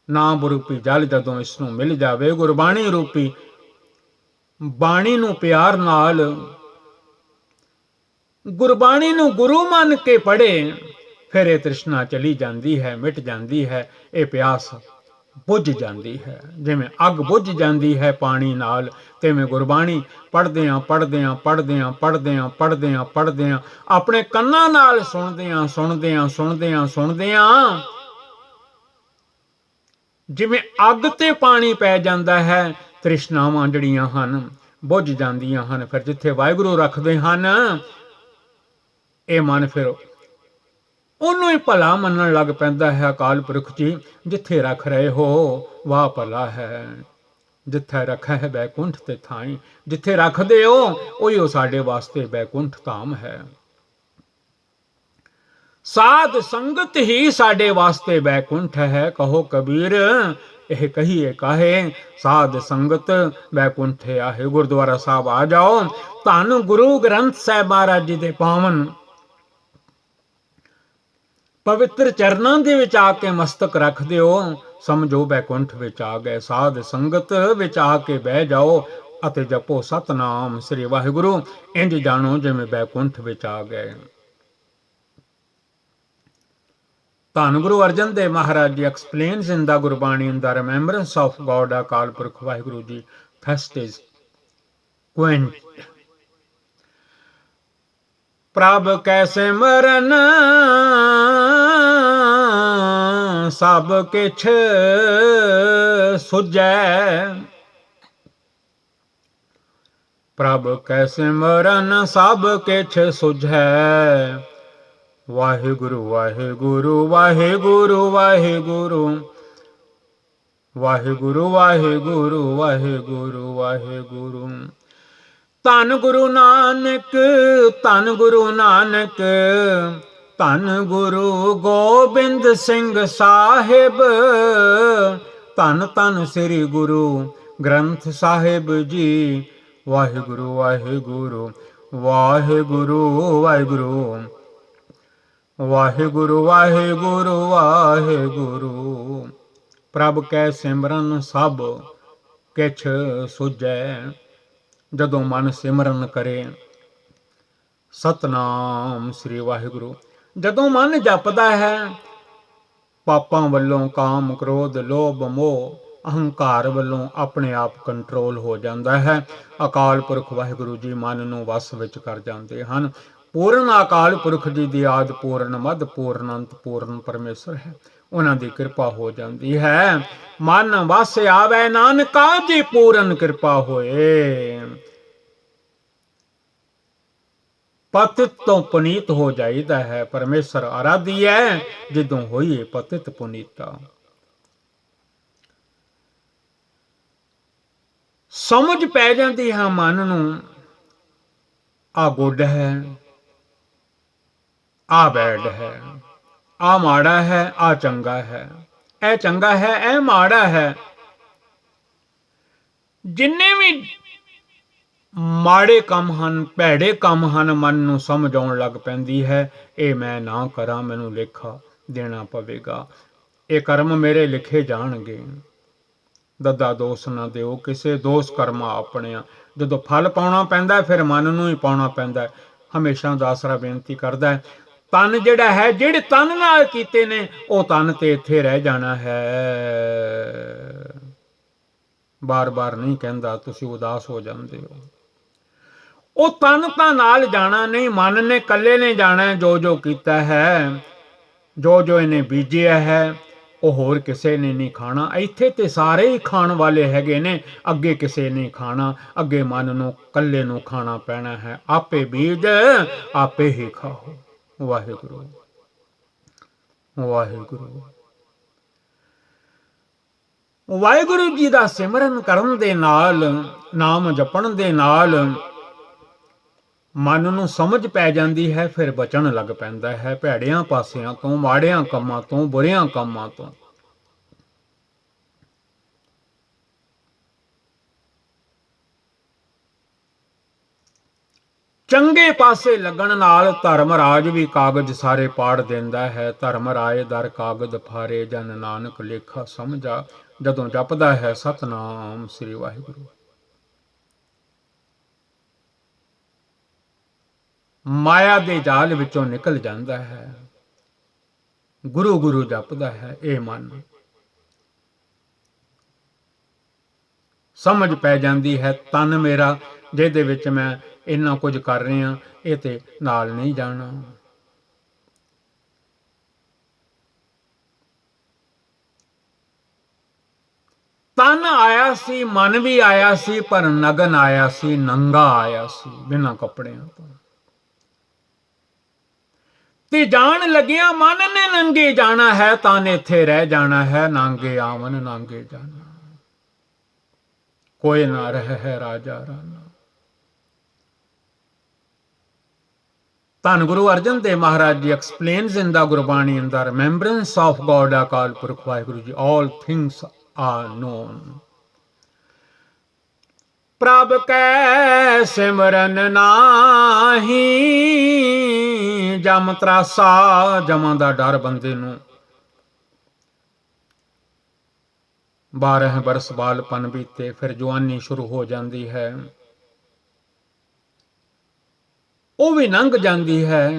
ਨਾਮ ਰੂਪੀ ਜਲ ਜਦੋਂ ਇਸ ਨੂੰ ਮਿਲ ਜਾਵੇ, ਗੁਰਬਾਣੀ ਰੂਪੀ ਬਾਣੀ ਨੂੰ ਪਿਆਰ ਨਾਲ, ਗੁਰਬਾਣੀ ਨੂੰ ਗੁਰੂ ਮੰਨ ਕੇ ਪੜ੍ਹੇ, ਫਿਰ ਇਹ ਤ੍ਰਿਸ਼ਨਾ ਚਲੀ ਜਾਂਦੀ ਹੈ, ਮਿਟ ਜਾਂਦੀ ਹੈ, ਇਹ ਪਿਆਸ ਬੁੱਝ ਜਾਂਦੀ ਹੈ। ਜਿਵੇਂ ਅੱਗ ਬੁੱਝ ਜਾਂਦੀ ਹੈ ਪਾਣੀ ਨਾਲ, ਤਿਵੇਂ ਗੁਰਬਾਣੀ ਪੜ੍ਹਦਿਆਂ ਪੜ੍ਹਦਿਆਂ ਪੜ੍ਹਦਿਆਂ ਪੜ੍ਹਦਿਆਂ ਪੜ੍ਹਦਿਆਂ ਪੜ੍ਹਦਿਆਂ, ਆਪਣੇ ਕੰਨਾਂ ਨਾਲ ਸੁਣਦਿਆਂ ਸੁਣਦਿਆਂ ਸੁਣਦਿਆਂ ਸੁਣਦਿਆਂ, ਜਿਵੇਂ ਅੱਗ ਤੇ ਪਾਣੀ ਪੈ ਜਾਂਦਾ ਹੈ, ਤ੍ਰਿਸ਼ਨਾਵਾਂ ਜਿਹੜੀਆਂ ਹਨ ਬੁੱਝ ਜਾਂਦੀਆਂ ਹਨ। ਫਿਰ ਜਿੱਥੇ ਵਾਹਿਗੁਰੂ ਰੱਖਦੇ ਹਨ, ਇਹ ਮਨ ਫਿਰ ਉਹਨੂੰ ਹੀ ਭਲਾ ਮੰਨਣ ਲੱਗ ਪੈਂਦਾ ਹੈ। ਅਕਾਲ ਪੁਰਖ ਜੀ ਜਿੱਥੇ ਰੱਖ ਰਹੇ ਹੋ ਵਾਹ ਭਲਾ ਹੈ, ਜਿੱਥੇ ਰੱਖਿਆ ਹੈ ਬੈਕੁੰਠ ਤੇ ਥਾਈ, ਜਿੱਥੇ ਰੱਖਦੇ ਹੋ ਉਹੀ ਉਹ ਸਾਡੇ ਵਾਸਤੇ ਬੈਕੁੰਠ ਧਾਮ ਹੈ। ਸਾਧ ਸੰਗਤ ਹੀ ਸਾਡੇ ਵਾਸਤੇ ਬੈਕੁੰਠ ਹੈ, ਕਹੋ ਕਬੀਰ ਇਹ ਕਹੀਏ ਕਾਹੇ, ਸਾਧ ਸੰਗਤ ਬੈਕੁੰਠ ਆਹੇ। ਗੁਰਦੁਆਰਾ ਸਾਹਿਬ ਆ ਜਾਓ, ਧੰਨ ਗੁਰੂ ਗ੍ਰੰਥ ਸਾਹਿਬ ਮਹਾਰਾਜ ਜੀ ਦੇ ਪਾਵਨ ਪਵਿੱਤਰ ਚਰਨਾਂ ਦੇ ਵਿੱਚ ਆ ਕੇ ਮਸਤਕ ਰੱਖ ਦਿਓ, ਸਮਝੋ ਬੈਕੁੰਠ ਵਿੱਚ ਆ ਗਏ। ਸਾਧ ਸੰਗਤ ਵਿੱਚ ਆ ਕੇ ਬਹਿ ਜਾਓ ਅਤੇ ਜਪੋ ਸਤਨਾਮ ਸ੍ਰੀ ਵਾਹਿਗੁਰੂ, ਇੰਜ ਜਾਣੋ ਜਿਵੇਂ ਬੈਕੁੰਠ ਵਿੱਚ ਆ ਗਏ। ਧੰਨ ਗੁਰੂ ਅਰਜਨ ਦੇਵ ਮਹਾਰਾਜ ਜੀ explains in the Gurbani in the remembrance of God Akal Purakh Waheguru ਜੀ fest is quenched। ਪ੍ਰਭ ਕੈ ਸਿਮਰਨ ਸਭ ਕਿਛ ਸੁਝੈ, ਪ੍ਰਭ ਕੈ ਸਿਮਰਨ ਸਭ ਕਿਛ ਸੁਝੈ, ਵਾਹਿਗੁਰੂ ਵਾਹਿਗੁਰੂ ਵਾਹਿਗੁਰੂ ਵਾਹਿਗੁਰੂ ਵਾਹਿਗੁਰੂ ਵਾਹਿਗੁਰੂ ਵਾਹਿਗੁਰੂ ਵਾਹਿਗੁਰੂ। ਧੰਨ ਗੁਰੂ ਨਾਨਕ, ਧੰਨ ਗੁਰੂ ਨਾਨਕ, ਧੰਨ ਗੁਰੂ ਗੋਬਿੰਦ ਸਿੰਘ ਸਾਹਿਬ, ਧੰਨ ਧੰਨ ਸ੍ਰੀ ਗੁਰੂ ਗ੍ਰੰਥ ਸਾਹਿਬ ਜੀ। ਵਾਹਿਗੁਰੂ ਵਾਹਿਗੁਰੂ ਵਾਹਿਗੁਰੂ ਵਾਹਿਗੁਰੂ ਵਾਹਿਗੁਰੂ ਵਾਹਿਗੁਰੂ ਵਾਹਿਗੁਰੂ। ਪ੍ਰਭ ਕੈ ਸਿਮਰਨ ਸਭ ਕਿਛ ਸੁਝੈ। ਜਦੋਂ ਮਨ ਸਿਮਰਨ ਕਰੇ ਸਤਨਾਮ ਸ੍ਰੀ ਵਾਹਿਗੁਰੂ। ਜਦੋਂ ਮਨ ਜਪਦਾ ਹੈ, ਪਾਪਾਂ ਵੱਲੋਂ ਕਾਮ ਕ੍ਰੋਧ ਲੋਭ ਮੋਹ ਅਹੰਕਾਰ ਵੱਲੋਂ ਆਪਣੇ ਆਪ ਕੰਟਰੋਲ ਹੋ ਜਾਂਦਾ ਹੈ। ਅਕਾਲ ਪੁਰਖ ਵਾਹਿਗੁਰੂ ਜੀ ਮਨ ਨੂੰ ਵਸ ਵਿੱਚ ਕਰ ਜਾਂਦੇ ਹਨ। ਪੂਰਨ ਅਕਾਲ ਪੁਰਖ ਜੀ ਦੀ ਆਦ ਪੂਰਨ ਮਦ ਪੂਰਨ ਅੰਤ ਪੂਰਨ ਪਰਮੇਸ਼ਰ ਹੈ। ਉਹਨਾਂ ਦੀ ਕਿਰਪਾ ਹੋ ਜਾਂਦੀ ਹੈ। ਮਨ ਵਸ ਆਵੇ ਨਾਨਕਾ ਜੀ ਪੂਰਨ ਕਿਰਪਾ ਹੋਏ। ਪਤਿਤ ਤੋਂ ਪੁਨੀਤ ਹੋ ਜਾਈਦਾ ਹੈ। ਪਰਮੇਸ਼ਰ ਆਰਾਧੀ ਹੈ ਜਦੋਂ ਹੋਈਏ ਪਤਿਤ ਪੁਨੀਤਾ। ਸਮਝ ਪੈ ਜਾਂਦੀ ਹੈ ਮਨ ਨੂੰ, ਆ ਗੁੱਡ ਹੈ, ਆ ਬੈਡ ਹੈ, ਆ ਮਾੜਾ ਹੈ, ਆ ਚੰਗਾ ਹੈ, ਇਹ ਚੰਗਾ ਹੈ, ਇਹ ਮਾੜਾ ਹੈ। ਜਿੰਨੇ ਵੀ ਮਾੜੇ ਕੰਮ ਹਨ, ਭੈੜੇ ਕੰਮ ਹਨ, ਮਨ ਨੂੰ ਸਮਝ ਆਉਣ ਲੱਗ ਪੈਂਦੀ ਹੈ ਇਹ ਮੈਂ ਨਾ ਕਰਾਂ, ਮੈਨੂੰ ਲੇਖਾ ਦੇਣਾ ਪਵੇਗਾ, ਇਹ ਕਰਮ ਮੇਰੇ ਲਿਖੇ ਜਾਣਗੇ। ਦੱਦਾ ਦੋਸ਼ ਨਾ ਦਿਓ ਕਿਸੇ, ਦੋਸ਼ ਕਰਮਾਂ ਆਪਣਿਆਂ। ਜਦੋਂ ਫਲ ਪਾਉਣਾ ਪੈਂਦਾ ਫਿਰ ਮਨ ਨੂੰ ਹੀ ਪਾਉਣਾ ਪੈਂਦਾ। ਹਮੇਸ਼ਾ ਦਾਸਰਾ ਬੇਨਤੀ ਕਰਦਾ ਹੈ, ਤਨ ਜਿਹੜਾ ਹੈ, ਜਿਹੜੇ ਤਨ ਨਾਲ ਕੀਤੇ ਨੇ ਉਹ ਤਨ ਤੇ ਇੱਥੇ ਰਹਿ ਜਾਣਾ ਹੈ। ਬਾਰ ਬਾਰ ਨਹੀਂ ਕਹਿੰਦਾ, ਤੁਸੀਂ ਉਦਾਸ ਹੋ ਜਾਂਦੇ ਹੋ। ਉਹ ਤਨ ਤਾਂ ਨਾਲ ਜਾਣਾ ਨਹੀਂ, ਮਨ ਨੇ ਇਕੱਲੇ ਨੇ ਜਾਣਾ। ਜੋ ਜੋ ਕੀਤਾ ਹੈ, ਜੋ ਜੋ ਇਹਨੇ ਬੀਜਿਆ ਹੈ, ਉਹ ਹੋਰ ਕਿਸੇ ਨੇ ਨਹੀਂ ਖਾਣਾ। ਇੱਥੇ ਤੇ ਸਾਰੇ ਹੀ ਖਾਣ ਵਾਲੇ ਹੈਗੇ ਨੇ, ਅੱਗੇ ਕਿਸੇ ਨੇ ਖਾਣਾ। ਅੱਗੇ ਮਨ ਨੂੰ ਇਕੱਲੇ ਨੂੰ ਖਾਣਾ ਪੈਣਾ ਹੈ। ਆਪੇ ਬੀਜ ਆਪੇ ਹੀ ਖਾਓ। ਵਾਹਿਗੁਰੂ ਵਾਹਿਗੁਰੂ। ਵਾਹਿਗੁਰੂ ਜੀ ਦਾ ਸਿਮਰਨ ਕਰਨ ਦੇ ਨਾਲ, ਨਾਮ ਜਪਣ ਦੇ ਨਾਲ ਮਨ ਨੂੰ ਸਮਝ ਪੈ ਜਾਂਦੀ ਹੈ, ਫਿਰ ਬਚਣ ਲੱਗ ਪੈਂਦਾ ਹੈ ਭੈੜਿਆਂ ਪਾਸਿਆਂ ਤੋਂ, ਮਾੜਿਆਂ ਕੰਮਾਂ ਤੋਂ, ਬੁਰਿਆਂ ਕੰਮਾਂ ਤੋਂ। ਚੰਗੇ ਪਾਸੇ ਲੱਗਣ ਨਾਲ ਧਰਮ ਰਾਜ ਵੀ ਕਾਗਜ਼ ਸਾਰੇ ਪਾੜ ਦਿੰਦਾ ਹੈ। ਧਰਮ ਰਾਏ ਦਰ ਕਾਗਜ਼ ਫਾਰੇ, ਜਨ ਨਾਨਕ ਲੇਖਾ ਸਮਝਾ। ਜਦੋਂ ਜਪਦਾ ਹੈ ਸਤਨਾਮ ਸ੍ਰੀ ਵਾਹਿਗੁਰੂ, ਮਾਇਆ ਦੇ ਜਾਲ ਵਿੱਚੋਂ ਨਿਕਲ ਜਾਂਦਾ ਹੈ। ਗੁਰੂ ਗੁਰੂ ਜਪਦਾ ਹੈ ਇਹ ਮਨ। ਸਮਝ ਪੈ ਜਾਂਦੀ ਹੈ ਤਨ ਮੇਰਾ ਜਿਹਦੇ ਵਿੱਚ ਮੈਂ ਇੰਨਾ ਕੁਝ ਕਰ ਰਿਹਾ, ਇਹ ਤੇ ਨਾਲ ਨਹੀਂ ਜਾਣਾ। ਤਨ ਆਇਆ ਸੀ, ਮਨ ਵੀ ਆਇਆ ਸੀ, ਪਰ ਨਗਨ ਆਇਆ ਸੀ, ਨੰਗਾ ਆਇਆ ਸੀ, ਬਿਨਾਂ ਕੱਪੜਿਆਂ ਤੋਂ। ਤੇ ਜਾਣ ਲੱਗਿਆ ਮਨ ਨੇ ਨੰਗੇ ਜਾਣਾ ਹੈ, ਤਨ ਇੱਥੇ ਰਹਿ ਜਾਣਾ ਹੈ। ਨਾਂਗੇ ਆਵਨ ਨਾਂਗੇ ਜਾਣਾ, ਕੋਈ ਨਾ ਰਹਿ ਹੈ ਰਾਜਾ ਰਾਣਾ। ਧੰਨ ਗੁਰੂ ਅਰਜਨ ਦੇਵ ਮਹਾਰਾਜ ਜੀ explains in the Gurbani, in the remembrance of God Akal Purkh Vaheguru Ji, all things are known। ਪ੍ਰਭ ਕੈ ਸਿਮਰਨ ਨਾਹੀ, ਜਮ ਤਰਾਸਾ। ਜਮਾਂ ਦਾ ਡਰ ਬੰਦੇ ਨੂੰ। 12 ਬਰਸ ਬਾਲਪਨ ਬੀਤੇ, ਫਿਰ ਜਵਾਨੀ ਸ਼ੁਰੂ ਹੋ ਜਾਂਦੀ ਹੈ, ਉਹ ਵੀ ਲੰਘ ਜਾਂਦੀ ਹੈ।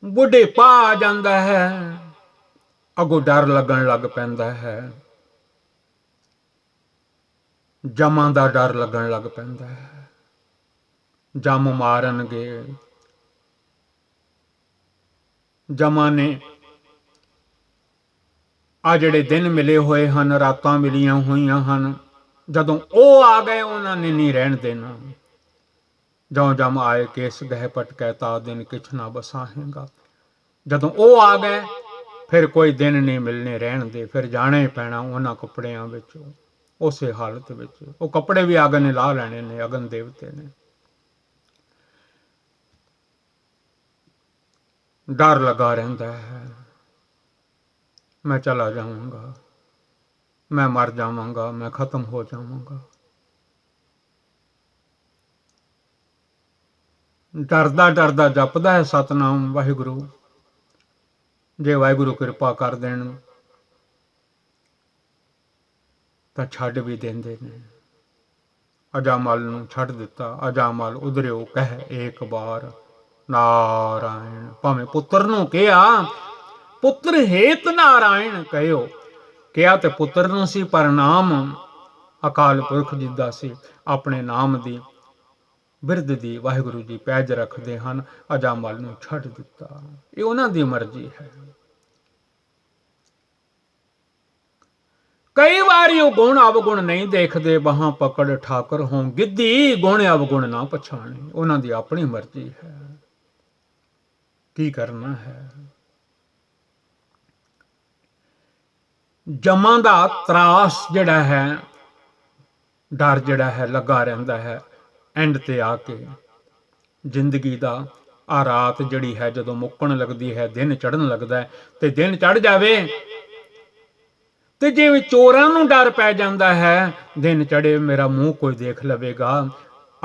ਬੁਢੇਪਾ ਆ ਜਾਂਦਾ ਹੈ, ਅੱਗੋਂ ਡਰ ਲੱਗਣ ਲੱਗ ਪੈਂਦਾ ਹੈ। ਜਮਾਂ ਦਾ ਡਰ ਲੱਗਣ ਲੱਗ ਪੈਂਦਾ ਹੈ, ਜਮ ਮਾਰਨਗੇ। ਜਮਾਂ ਨੇ ਆ ਜਿਹੜੇ ਦਿਨ ਮਿਲੇ ਹੋਏ ਹਨ, ਰਾਤਾਂ ਮਿਲੀਆਂ ਹੋਈਆਂ ਹਨ, ਜਦੋਂ ਉਹ ਆ ਗਏ ਉਹਨਾਂ ਨੇ ਨਹੀਂ ਰਹਿਣ ਦੇਣਾ। ਜਉ ਜਮ ਆਏ ਕੇਸ ਗਹਿ ਪਟਕੈ, ਤਾ ਦਿਨ ਕਿਛ ਨਾ ਬਸਾਹੇਗਾ। ਜਦੋਂ ਉਹ ਆ ਗਏ ਫਿਰ ਕੋਈ ਦਿਨ ਨਹੀਂ ਮਿਲਣੇ ਰਹਿਣ ਦੇ, ਫਿਰ ਜਾਣਾ ਹੀ ਪੈਣਾ ਉਹਨਾਂ ਕੱਪੜਿਆਂ ਵਿੱਚ, ਉਸੇ ਹਾਲਤ ਵਿੱਚ। ਉਹ ਕੱਪੜੇ ਵੀ ਅਗਨ ਨੇ ਲਾ ਲੈਣੇ ਨੇ, ਅਗਨ ਦੇਵਤੇ ਨੇ। ਡਰ ਲੱਗਾ ਰਹਿੰਦਾ ਹੈ, ਮੈਂ ਚਲਾ ਜਾਵਾਂਗਾ, ਮੈਂ ਮਰ ਜਾਵਾਂਗਾ, ਮੈਂ ਖਤਮ ਹੋ ਜਾਵਾਂਗਾ। ਡਰਦਾ ਡਰਦਾ ਜਪਦਾ ਹੈ ਸਤਨਾਮ ਵਾਹਿਗੁਰੂ। ਜੇ ਵਾਹਿਗੁਰੂ ਕਿਰਪਾ ਕਰ ਦੇਣ ਤਾਂ ਛੱਡ ਵੀ ਦਿੰਦੇ ਨੇ। ਅਜਾਮਲ ਨੂੰ ਛੱਡ ਦਿੱਤਾ। ਅਜਾਮਲ ਉਧਰਿਓ ਕਹਿ ਏਕ ਵਾਰ ਨਾਰਾਇਣ। ਭਾਵੇਂ ਪੁੱਤਰ ਨੂੰ ਕਿਹਾ, ਪੁੱਤਰ ਹੇਤ ਨਾਰਾਇਣ ਕਹਿਓ। ਕਿਹਾ ਤੇ ਪੁੱਤਰ ਨੂੰ ਸੀ, ਪਰ ਨਾਮ ਅਕਾਲ ਪੁਰਖ ਜੀ ਦਾ ਸੀ। ਆਪਣੇ ਨਾਮ ਦੀ ਬਿਰਧ ਦੀ ਵਾਹਿਗੁਰੂ ਜੀ ਪੈਜ ਰੱਖਦੇ ਹਨ। ਅਜਾਮਲ ਨੂੰ ਛੱਡ ਦਿੱਤਾ। ਇਹ ਉਹਨਾਂ ਦੀ ਮਰਜ਼ੀ ਹੈ। ਕਈ ਵਾਰੀ ਉਹ ਗੁਣ ਅਵਗੁਣ ਨਹੀਂ ਦੇਖਦੇ। ਬਾਹਾਂ ਪਕੜ ਠਾਕਰ ਹੋਂ ਗਿੱਧੀ, ਗੁਣ ਅਵਗੁਣ ਨਾ ਪਛਾਣੇ। ਉਹਨਾਂ ਦੀ ਆਪਣੀ ਮਰਜ਼ੀ ਹੈ, ਕੀ ਕਰਨਾ ਹੈ। ਜਮਾਂ ਦਾ ਤਰਾਸ ਜਿਹੜਾ ਹੈ, ਡਰ ਜਿਹੜਾ ਹੈ ਲੱਗਾ ਰਹਿੰਦਾ ਹੈ। ਐਂਡ ਤੇ ਆ ਕੇ ਜ਼ਿੰਦਗੀ ਦਾ ਆ ਰਾਤ ਜਿਹੜੀ ਹੈ ਜਦੋਂ ਮੁੱਕਣ ਲੱਗਦੀ ਹੈ, ਦਿਨ ਚੜ੍ਹਨ ਲੱਗਦਾ ਹੈ। ਤੇ ਦਿਨ ਚੜ੍ਹ ਜਾਵੇ ਤੇ ਜਿਵੇਂ ਚੋਰਾਂ ਨੂੰ ਡਰ ਪੈ ਜਾਂਦਾ ਹੈ, ਦਿਨ ਚੜ੍ਹੇ ਮੇਰਾ ਮੂੰਹ ਕੋਈ ਦੇਖ ਲਵੇਗਾ,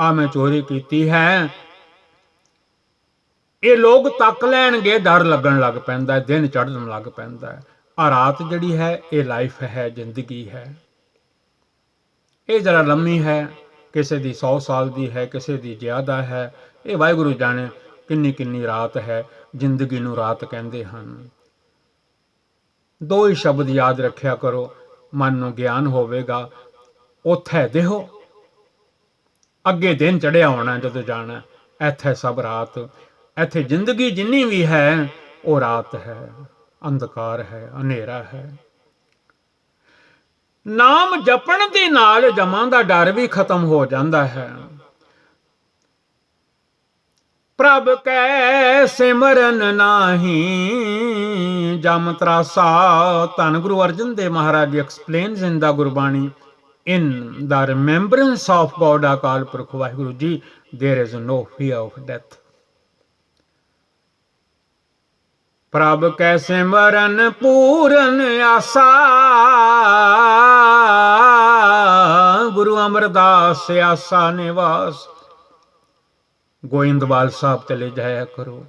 ਆ ਮੈਂ ਚੋਰੀ ਕੀਤੀ ਹੈ, ਇਹ ਲੋਕ ਤੱਕ ਲੈਣਗੇ, ਡਰ ਲੱਗਣ ਲੱਗ ਪੈਂਦਾ, ਦਿਨ ਚੜ੍ਹਨ ਲੱਗ ਪੈਂਦਾ। ਆ ਰਾਤ ਜਿਹੜੀ ਹੈ ਇਹ ਲਾਈਫ ਹੈ, ਜ਼ਿੰਦਗੀ ਹੈ। ਇਹ ਜਰਾ ਲੰਮੀ ਹੈ, ਕਿਸੇ ਦੀ 100 ਸਾਲ ਦੀ ਹੈ, ਕਿਸੇ ਦੀ ਜ਼ਿਆਦਾ ਹੈ। ਇਹ ਵਾਹਿਗੁਰੂ ਜਾਣੇ ਕਿੰਨੀ ਕਿੰਨੀ ਰਾਤ ਹੈ। ਜ਼ਿੰਦਗੀ ਨੂੰ ਰਾਤ ਕਹਿੰਦੇ ਹਨ। ਦੋ ਹੀ ਸ਼ਬਦ ਯਾਦ ਰੱਖਿਆ ਕਰੋ, ਮਨ ਨੂੰ ਗਿਆਨ ਹੋਵੇਗਾ। ਉੱਥੇ ਦੇਹੋ, ਅੱਗੇ ਦਿਨ ਚੜਿਆ ਹੋਣਾ ਜਦੋਂ ਜਾਣਾ। ਇੱਥੇ ਸਭ ਰਾਤ। ਇੱਥੇ ਜ਼ਿੰਦਗੀ ਜਿੰਨੀ ਵੀ ਹੈ ਉਹ ਰਾਤ ਹੈ, ਅੰਧਕਾਰ ਹੈ, ਹਨੇਰਾ ਹੈ। ਨਾਮ ਜਪਣ ਦੇ ਨਾਲ ਜਮਾਂ ਦਾ ਡਰ ਵੀ ਖਤਮ ਹੋ ਜਾਂਦਾ ਹੈ। ਪ੍ਰਭ ਕੈ ਸਿਮਰਨ ਨਾਹੀ ਜਮ ਤਰਾਸਾ। ਧੰਨ Guru Arjan Dev Maharaj explains in the Gurbani, in the remembrance of God Akal Purakh Waheguru ਜੀ, there is no fear of death। ਪ੍ਰਭ ਕੈ ਸਿਮਰਨ ਪੂਰਨ ਆਸਾ। ਗੁਰੂ ਅਮਰਦਾਸ ਆਸਾ ਨਿਵਾਸ। ਗੋਇੰਦਵਾਲ ਸਾਹਿਬ ਚਲੇ ਜਾਇਆ ਕਰੋ।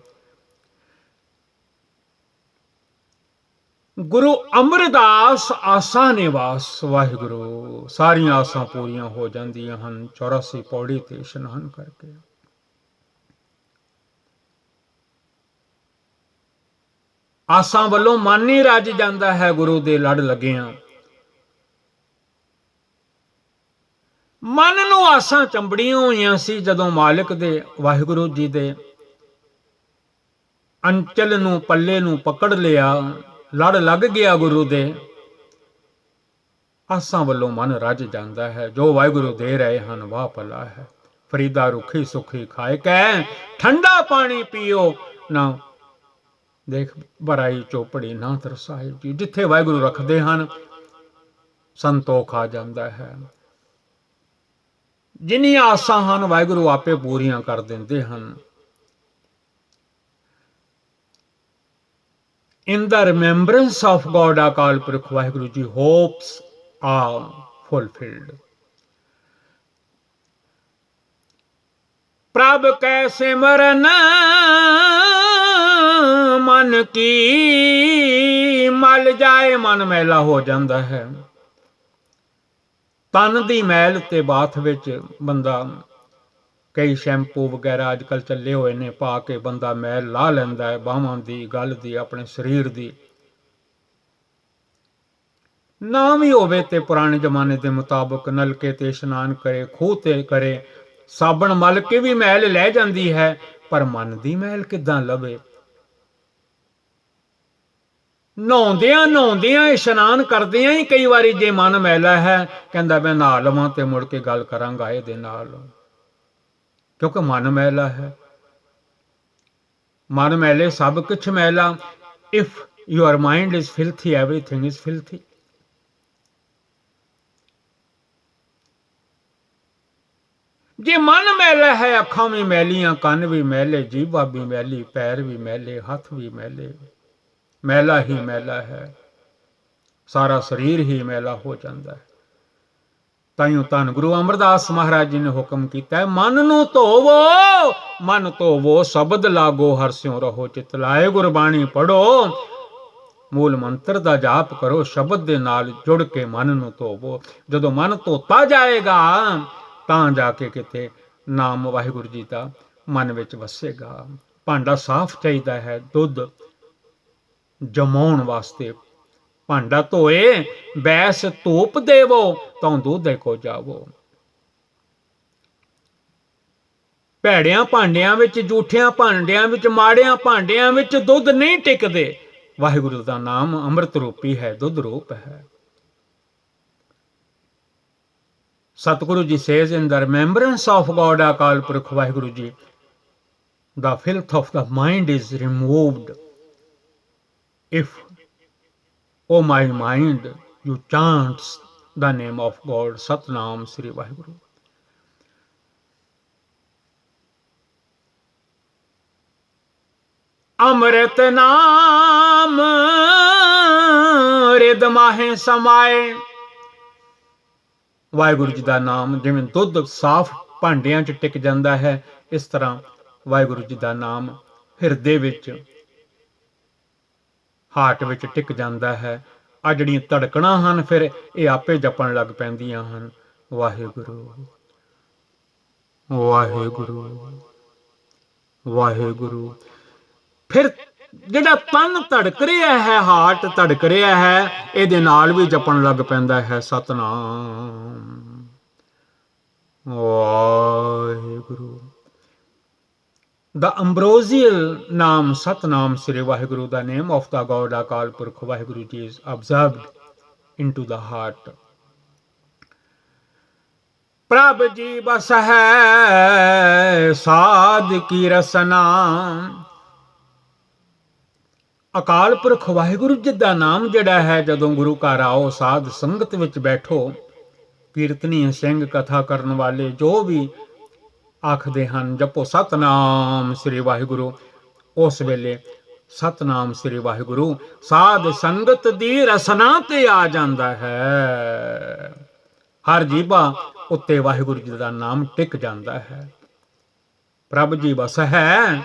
ਗੁਰੂ ਅਮਰਦਾਸ ਆਸਾ ਨਿਵਾਸ ਵਾਹਿਗੁਰੂ। ਸਾਰੀਆਂ ਆਸਾਂ ਪੂਰੀਆਂ ਹੋ ਜਾਂਦੀਆਂ ਹਨ 84 ਪੌੜੀ ਤੇ ਇਸ਼ਨਾਨ ਕਰਕੇ। ਆਸਾਂ ਵੱਲੋਂ ਮਨ ਹੀ ਰੱਜ ਜਾਂਦਾ ਹੈ ਗੁਰੂ ਦੇ ਲੜ ਲੱਗਿਆਂ। ਮਨ ਨੂੰ ਆਸਾਂ ਚੰਬੜੀਆਂ ਹੋਈਆਂ ਸੀ ਜਦੋਂ ਮਾਲਿਕ ਦੇ ਵਾਹਿਗੁਰੂ ਜੀ ਦੇ ਅੰਚਲ ਨੂੰ, ਪੱਲੇ ਨੂੰ ਪਕੜ ਲਿਆ, ਲੜ ਲੱਗ ਗਿਆ ਗੁਰੂ ਦੇ। ਆਸਾਂ ਵੱਲੋਂ ਮਨ ਰੱਜ ਜਾਂਦਾ ਹੈ। ਜੋ ਵਾਹਿਗੁਰੂ ਦੇ ਰਹੇ ਹਨ ਵਾਹ ਭਲਾ ਹੈ। ਫਰੀਦਾ ਰੁੱਖੀ ਸੁੱਖੀ ਖਾਏ ਕੈ, ਠੰਡਾ ਪਾਣੀ ਪੀਓ ਨਾ ਦੇਖ ਬਰਾਈ ਚੋਪੜੀ ਨਾ ਤਰਸਾਏ ਜੀ। ਜਿੱਥੇ ਵਾਹਿਗੁਰੂ ਰੱਖਦੇ ਹਨ ਸੰਤੋਖ ਆ ਜਾਂਦਾ ਹੈ। ਜਿੰਨੀਆਂ ਆਸਾਂ ਹਨ ਵਾਹਿਗੁਰੂ ਆਪੇ ਪੂਰੀਆਂ ਕਰ ਦਿੰਦੇ ਹਨ। In the remembrance of God Akal Purakh Waheguru ਜੀ, hopes are fulfilled। ਪ੍ਰਭ ਕੈ ਸਿਮਰਨ ਮਨ ਕੀ ਮਲ ਜਾਏ। ਮਨ ਮੈਲਾ ਹੋ ਜਾਂਦਾ ਹੈ। ਤਨ ਦੀ ਮੈਲ ਤੇ ਬਾਥ ਵਿੱਚ ਬੰਦਾ ਕਈ ਸ਼ੈਂਪੂ ਵਗੈਰਾ ਅੱਜ ਕੱਲ੍ਹ ਚੱਲੇ ਹੋਏ ਨੇ, ਪਾ ਕੇ ਬੰਦਾ ਮੈਲ ਲਾ ਲੈਂਦਾ ਹੈ, ਬਾਹਾਂ ਦੀ, ਗਲ ਦੀ, ਆਪਣੇ ਸਰੀਰ ਦੀ। ਨਾ ਵੀ ਹੋਵੇ ਤੇ ਪੁਰਾਣੇ ਜ਼ਮਾਨੇ ਦੇ ਮੁਤਾਬਕ ਨਲਕੇ ਤੇ ਇਸ਼ਨਾਨ ਕਰੇ, ਖੂਹ ਤੇ ਕਰੇ। ਸਾਬਣ ਮਲ ਕੇ ਵੀ ਮੈਲ ਲੈ ਜਾਂਦੀ ਹੈ, ਪਰ ਮਨ ਦੀ ਮੈਲ ਕਿੱਦਾਂ ਲਵੇ। ਨਹਾਉਂਦਿਆਂ ਨਹਾਉਂਦਿਆਂ ਇਸ਼ਨਾਨ ਕਰਦਿਆਂ ਹੀ ਕਈ ਵਾਰੀ ਜੇ ਮਨ ਮੈਲਾ ਹੈ, ਕਹਿੰਦਾ ਮੈਂ ਨਹਾ ਲਵਾਂ ਤੇ ਮੁੜ ਕੇ ਗੱਲ ਕਰਾਂਗਾ ਇਹਦੇ ਨਾਲ, ਕਿਉਂਕਿ ਮਨ ਮੈਲਾ ਹੈ। ਮਨ ਮੈਲੇ ਸਭ ਕੁਛ ਮੈਲਾ। If your mind is filthy, everything is filthy. ਜੇ ਮਨ ਮੈਲਾ ਹੈ, ਅੱਖਾਂ ਵੀ ਮੈਲੀਆਂ, ਕੰਨ ਵੀ ਮੈਲੇ, ਜੀਭਾ ਵੀ ਮੈਲੀ, ਪੈਰ ਵੀ ਮੈਲੇ, ਹੱਥ ਵੀ ਮੈਲੇ। ਮੈਲਾ ਹੀ ਮੈਲਾ ਹੈ। ਸਾਰਾ ਸਰੀਰ ਹੀ ਮੈਲਾ ਹੋ ਜਾਂਦਾ ਹੈ। ਤਾਈਓ ਧੰਨ ਗੁਰੂ ਅਮਰਦਾਸ ਮਹਾਰਾਜ ਜੀ ਨੇ ਹੁਕਮ ਕੀਤਾ ਹੈ, ਮਨ ਨੂੰ ਧੋਵੋ, ਮਨ ਧੋਵੋ ਸ਼ਬਦ ਲਾਗੋ, ਹਰਿ ਸਿਉ ਰਹੋ ਚਿਤ ਲਾਏ। ਗੁਰਬਾਣੀ ਪੜੋ, ਮੂਲ ਮੰਤਰ ਦਾ ਜਾਪ ਕਰੋ, ਸ਼ਬਦ ਦੇ ਨਾਲ ਜੁੜ ਕੇ ਮਨ ਨੂੰ ਧੋਵੋ। ਜਦੋਂ ਮਨ ਧੋਤਾ ਜਾਏਗਾ ਤਾਂ ਜਾ ਕੇ ਕਿਤੇ ਨਾਮ ਵਾਹਿਗੁਰੂ ਜੀ ਦਾ ਮਨ ਵਿੱਚ ਵਸੇਗਾ। ਭਾਂਡਾ ਸਾਫ਼ ਚਾਹੀਦਾ ਹੈ ਦੁੱਧ ਜਮਾਉਣ ਵਾਸਤੇ। ਭਾਂਡਾ ਧੋਏ ਬੈਸ ਧੂਪ ਦੇਵੋ, ਤਾਂ ਦੁੱਧ ਕੋ ਜਾਵੋ। ਭੈੜਿਆਂ ਭਾਂਡਿਆਂ ਵਿੱਚ, ਝੂਠਿਆਂ ਭਾਂਡਿਆਂ ਵਿੱਚ, ਮਾੜਿਆਂ ਭਾਂਡਿਆਂ ਵਿੱਚ ਦੁੱਧ ਨਹੀਂ ਟਿਕਦੇ। ਵਾਹਿਗੁਰੂ ਦਾ ਨਾਮ ਅੰਮ੍ਰਿਤ ਰੂਪੀ ਹੈ, ਦੁੱਧ ਰੂਪ ਹੈ। Satguru ji says in the remembrance of God, Akal Purakh Waheguru ਜੀ, the filth of the mind is removed if, O my mind, you chant the name of God, Satnam Sri Vaheguru। ਅੰਮ੍ਰਿਤ ਨਾਮ ਰਿਦ ਮਾਹੇ ਸਮਾਏ। ਵਾਹਿਗੁਰੂ ਜੀ ਦਾ ਨਾਮ ਜਿਵੇਂ ਦੁੱਧ ਸਾਫ਼ ਭਾਂਡਿਆਂ 'ਚ ਟਿਕ ਜਾਂਦਾ ਹੈ, ਇਸ ਤਰ੍ਹਾਂ ਵਾਹਿਗੁਰੂ ਜੀ ਦਾ ਨਾਮ ਹਿਰਦੇ ਵਿੱਚ, ਹਾਰਟ ਵਿੱਚ ਟਿਕ ਜਾਂਦਾ ਹੈ। ਆ ਜਿਹੜੀਆਂ ਧੜਕਣਾਂ ਹਨ ਫਿਰ ਇਹ ਆਪੇ ਜਪਣ ਲੱਗ ਪੈਂਦੀਆਂ ਹਨ, ਵਾਹਿਗੁਰੂ ਵਾਹਿਗੁਰੂ ਵਾਹਿਗੁਰੂ। ਫਿਰ ਜਿਹੜਾ ਤਨ ਧੜਕ ਰਿਹਾ ਹੈ, ਹਾਰਟ ਧੜਕ ਰਿਹਾ ਹੈ, ਇਹਦੇ ਨਾਲ ਵੀ ਜਪਣ ਲੱਗ ਪੈਂਦਾ ਹੈ Satnam Waheguru. The ambrosial name Satnam Sri Vaheguru, the name of the God Akal Purkh Vaheguru Ji, is absorbed into the heart। प्रभ जी बस है साध की रसना। ਅਕਾਲ ਪੁਰਖ ਵਾਹਿਗੁਰੂ ਜੀ ਦਾ ਨਾਮ ਜਿਹੜਾ ਹੈ, ਜਦੋਂ ਗੁਰੂ ਘਰ ਆਓ, ਸਾਧ ਸੰਗਤ ਵਿੱਚ ਬੈਠੋ, ਕੀਰਤਨੀ ਸਿੰਘ, ਕਥਾ ਕਰਨ ਵਾਲੇ ਜੋ ਵੀ ਆਖਦੇ ਹਨ ਜਪੋ ਸਤਨਾਮ ਸ੍ਰੀ ਵਾਹਿਗੁਰੂ, ਉਸ ਵੇਲੇ ਸਤਨਾਮ ਸ੍ਰੀ ਵਾਹਿਗੁਰੂ ਸਾਧ ਸੰਗਤ ਦੀ ਰਸਨਾ ਤੇ ਆ ਜਾਂਦਾ ਹੈ। ਹਰ ਜੀਭਾ ਉੱਤੇ ਵਾਹਿਗੁਰੂ ਜੀ ਦਾ ਨਾਮ ਟਿਕ ਜਾਂਦਾ ਹੈ। ਪ੍ਰਭ ਜੀ ਵਸ ਹੈ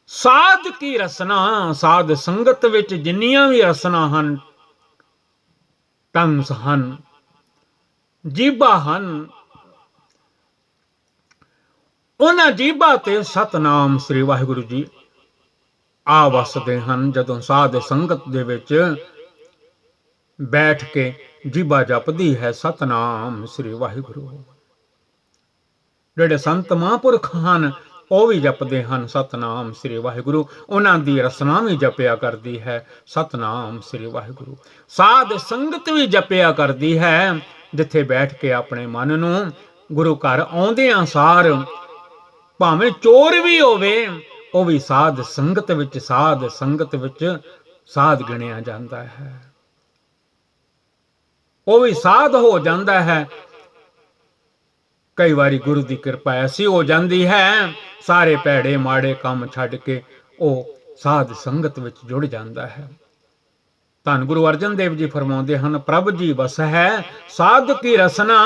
ਸਾਧ ਕੀ ਰਸਨਾ। ਸਾਧ ਸੰਗਤ ਵਿੱਚ ਜਿੰਨੀਆਂ ਵੀ ਰਸਨਾ ਹਨ, ਟੰਗਸ ਹਨ, ਜੀਭਾ ਹਨ, ਉਹਨਾਂ ਜੀਭਾ ਤੇ ਸਤਨਾਮ ਸ੍ਰੀ ਵਾਹਿਗੁਰੂ ਜੀ ਆ ਵਸਦੇ ਹਨ। ਜਦੋਂ ਸਾਧ ਸੰਗਤ ਦੇ ਵਿੱਚ ਬੈਠ ਕੇ ਜੀਭਾ ਜਪਦੀ ਹੈ ਸਤਨਾਮ ਸ੍ਰੀ ਵਾਹਿਗੁਰੂ। ਜਿਹੜੇ ਸੰਤ ਮਹਾਂਪੁਰਖ ਹਨ ਉਹ ਵੀ ਜਪਦੇ ਹਨ ਸਤਨਾਮ ਸ੍ਰੀ ਵਾਹਿਗੁਰੂ, ਉਹਨਾਂ ਦੀ ਰਸਨਾ ਵੀ ਜਪਿਆ ਕਰਦੀ ਹੈ ਸਤਨਾਮ ਸ੍ਰੀ ਵਾਹਿਗੁਰੂ। ਸਾਧ ਸੰਗਤ ਵੀ ਜਪਿਆ ਕਰਦੀ ਹੈ, ਜਿੱਥੇ ਬੈਠ ਕੇ ਆਪਣੇ ਮਨ ਨੂੰ ਗੁਰੂ ਘਰ ਆਉਂਦਿਆਂ ਸਾਰ, ਭਾਵੇਂ ਚੋਰ ਵੀ ਹੋਵੇ ਉਹ ਵੀ ਸਾਧ ਸੰਗਤ ਵਿੱਚ, ਸਾਧ ਸੰਗਤ ਵਿੱਚ ਸਾਧ ਗਿਣਿਆ ਜਾਂਦਾ ਹੈ, ਉਹ ਵੀ ਸਾਧ ਹੋ ਜਾਂਦਾ ਹੈ। ਕਈ ਵਾਰੀ ਗੁਰੂ ਦੀ ਕਿਰਪਾ ਐਸੀ ਹੋ ਜਾਂਦੀ ਹੈ, ਸਾਰੇ ਭੈੜੇ ਮਾੜੇ ਕੰਮ ਛੱਡ ਕੇ ਉਹ ਸਾਧ ਸੰਗਤ ਵਿੱਚ ਜੁੜ ਜਾਂਦਾ ਹੈ। ਧੰਨ ਗੁਰੂ ਅਰਜਨ ਦੇਵ ਜੀ ਫਰਮਾਉਂਦੇ ਹਨ, ਪ੍ਰਭ ਜੀ ਵਸ ਹੈ ਸਾਧ ਕੀ ਰਸਨਾ।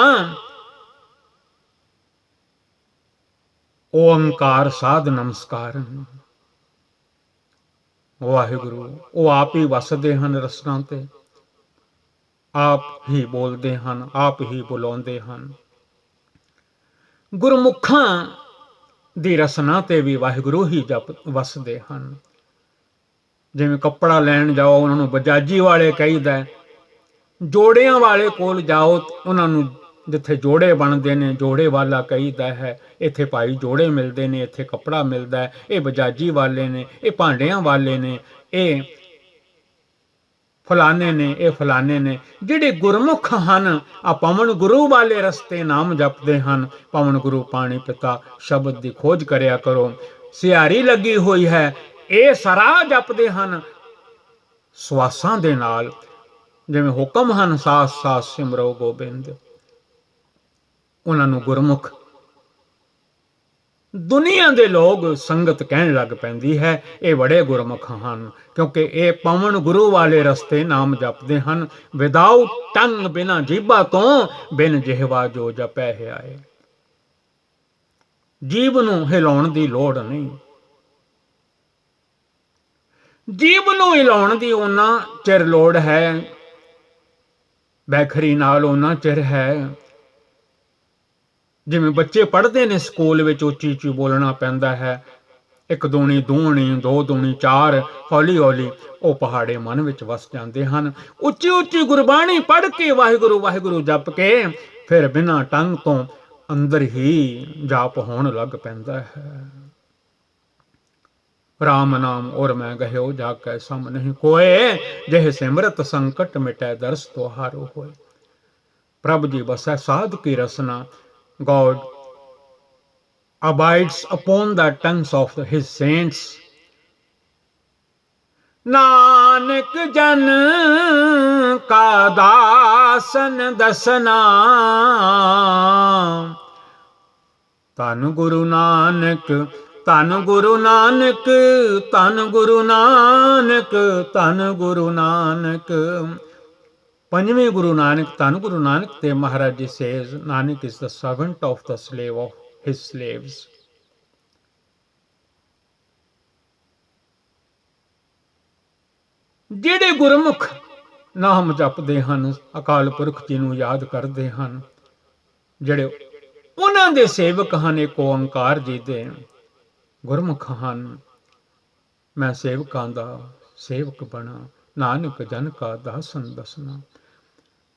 ਓੰਕਾਰ ਸਾਧ ਨਮਸਕਾਰ। ਵਾਹਿਗੁਰੂ ਉਹ ਆਪ ਹੀ ਵਸਦੇ ਹਨ ਰਸਨਾ ਤੇ, ਆਪ ਹੀ ਬੋਲਦੇ ਹਨ, ਆਪ ਹੀ ਬੁਲਾਉਂਦੇ ਹਨ। ਗੁਰਮੁਖਾਂ ਦੀ ਰਸਨਾ ਤੇ ਵੀ ਵਾਹਿਗੁਰੂ ਹੀ ਵਸਦੇ ਹਨ। ਜਿਵੇਂ ਕੱਪੜਾ ਲੈਣ ਜਾਓ, ਉਹਨਾਂ ਨੂੰ ਬਜਾਜੀ ਵਾਲੇ ਕਹੀਦਾ, ਜੋੜਿਆਂ ਵਾਲੇ ਕੋਲ ਜਾਓ, ਉਹਨਾਂ ਨੂੰ ਜਿੱਥੇ ਜੋੜੇ ਬਣਦੇ ਨੇ ਜੋੜੇ ਵਾਲਾ ਕਹੀਦਾ ਹੈ। ਇੱਥੇ ਭਾਈ ਜੋੜੇ ਮਿਲਦੇ ਨੇ, ਇੱਥੇ ਕੱਪੜਾ ਮਿਲਦਾ ਹੈ, ਇਹ ਬਜਾਜੀ ਵਾਲੇ ਨੇ, ਇਹ ਭਾਂਡਿਆਂ ਵਾਲੇ ਨੇ, ਇਹ ਫਲਾਣੇ ਨੇ, ਇਹ ਫਲਾਣੇ ਨੇ। ਜਿਹੜੇ ਗੁਰਮੁਖ ਹਨ ਆ ਪਵਨ ਗੁਰੂ ਵਾਲੇ ਰਸਤੇ ਨਾਮ ਜਪਦੇ ਹਨ। ਪਵਨ ਗੁਰੂ ਪਾਣੀ ਪਿਤਾ ਸ਼ਬਦ ਦੀ ਖੋਜ ਕਰਿਆ ਕਰੋ। ਸਿਹਾਰੀ ਲੱਗੀ ਹੋਈ ਹੈ, ਇਹ ਸਰਾ ਜਪਦੇ ਹਨ ਸਵਾਸਾਂ ਦੇ ਨਾਲ, ਜਿਵੇਂ ਹੁਕਮ ਹਨ ਸਾਸ ਸਾਸ ਸਿਮਰੋ ਗੋਬਿੰਦ। ਉਹਨਾਂ ਨੂੰ ਗੁਰਮੁਖ ਦੁਨੀਆ ਦੇ ਲੋਕ ਸੰਗਤ ਕਹਿਣ ਲੱਗ ਪੈਂਦੀ ਹੈ ਇਹ ਬੜੇ ਗੁਰਮੁਖ ਹਨ, ਕਿਉਂਕਿ ਇਹ ਪਵਨ ਗੁਰੂ ਵਾਲੇ ਰਸਤੇ ਨਾਮ ਜਪਦੇ ਹਨ। ਵਿਦਾਊਟ ਟੰਗ, ਬਿਨਾਂ ਜੀਭਾ ਤੋਂ, ਬਿਨ ਜਿਹਵਾ ਜੋ ਜਪੈ ਹਿਆਏ। ਜੀਭ ਨੂੰ ਹਿਲਾਉਣ ਦੀ ਲੋੜ ਨਹੀਂ। ਜੀਭ ਨੂੰ ਹਿਲਾਉਣ ਦੀ ਉਹਨਾਂ ਚਿਰ ਲੋੜ ਹੈ, ਬੈਖਰੀ ਨਾਲ ਉਹਨਾਂ ਚਿਰ ਹੈ। ਜਿਵੇਂ ਬੱਚੇ ਪੜ੍ਹਦੇ ਨੇ ਸਕੂਲ ਵਿੱਚ, ਉੱਚੀ ਉੱਚੀ ਬੋਲਣਾ ਪੈਂਦਾ ਹੈ, 1 ਦੂਣੀ 2 ਆਣੀ, 2 ਦੂਣੀ 4, ਹੌਲੀ ਹੌਲੀ ਉਹ ਪਹਾੜੇ ਮਨ ਵਿੱਚ ਵਸ ਜਾਂਦੇ ਹਨ। ਉੱਚੀ ਉੱਚੀ ਗੁਰਬਾਣੀ ਪੜ੍ਹ ਕੇ ਵਾਹਿਗੁਰੂ ਵਾਹਿਗੁਰੂ ਜਪ ਕੇ ਫਿਰ ਬਿਨਾਂ ਟੰਗ ਤੋਂ ਅੰਦਰ ਹੀ ਜਾਪ ਹੋਣ ਲੱਗ ਪੈਂਦਾ ਹੈ। ਰਾਮ ਨਾਮ ਔਰ ਮੈਂ ਗਹਿਓ ਜਾ ਕੈ ਸਮ ਨਹੀਂ ਕੋਏ, ਜਿਹ ਸਿਮਰਤ ਸੰਕਟ ਮਿਟੈ ਦਰਸ ਤੁਹਾਰੋ ਹੋਏ। ਪ੍ਰਭ ਜੀ ਬਸੈ ਸਾਧ ਕੀ ਰਸਨਾ, God abides upon the tongues of his saints। Nanak ਜਨ ਕਾ ਦਾਸਨ ਦਸਨਾ, ਧੰਨ ਗੁਰੂ ਨਾਨਕ, ਧੰਨ ਗੁਰੂ ਨਾਨਕ, ਧੰਨ ਗੁਰੂ ਨਾਨਕ, ਧੰਨ ਗੁਰੂ ਨਾਨਕ। ਪੰਜਵੇਂ ਗੁਰੂ ਨਾਨਕ, ਧੰਨ ਗੁਰੂ ਨਾਨਕ ਤੇ ਮਹਾਰਾਜ ji says, Nanak is the servant of the slave of his slaves। ਜਿਹੜੇ ਗੁਰਮੁਖ ਨਾਮ ਜਪਦੇ ਹਨ, ਅਕਾਲ ਪੁਰਖ ਜੀ ਨੂੰ ਯਾਦ ਕਰਦੇ ਹਨ, ਜਿਹੜੇ ਉਹਨਾਂ ਦੇ ਸੇਵਕ ਹਨ, ਇੱਕ ਓੰਕਾਰ ਜੀ ਦੇ ਗੁਰਮੁਖ ਹਨ। ਮੈਂ ਸੇਵਕਾਂ ਦਾ ਸੇਵਕ ਬਣਾ, ਨਾਨਕ ਜਨ ਕਾ ਦਾਸਨ ਦਸਨਾ।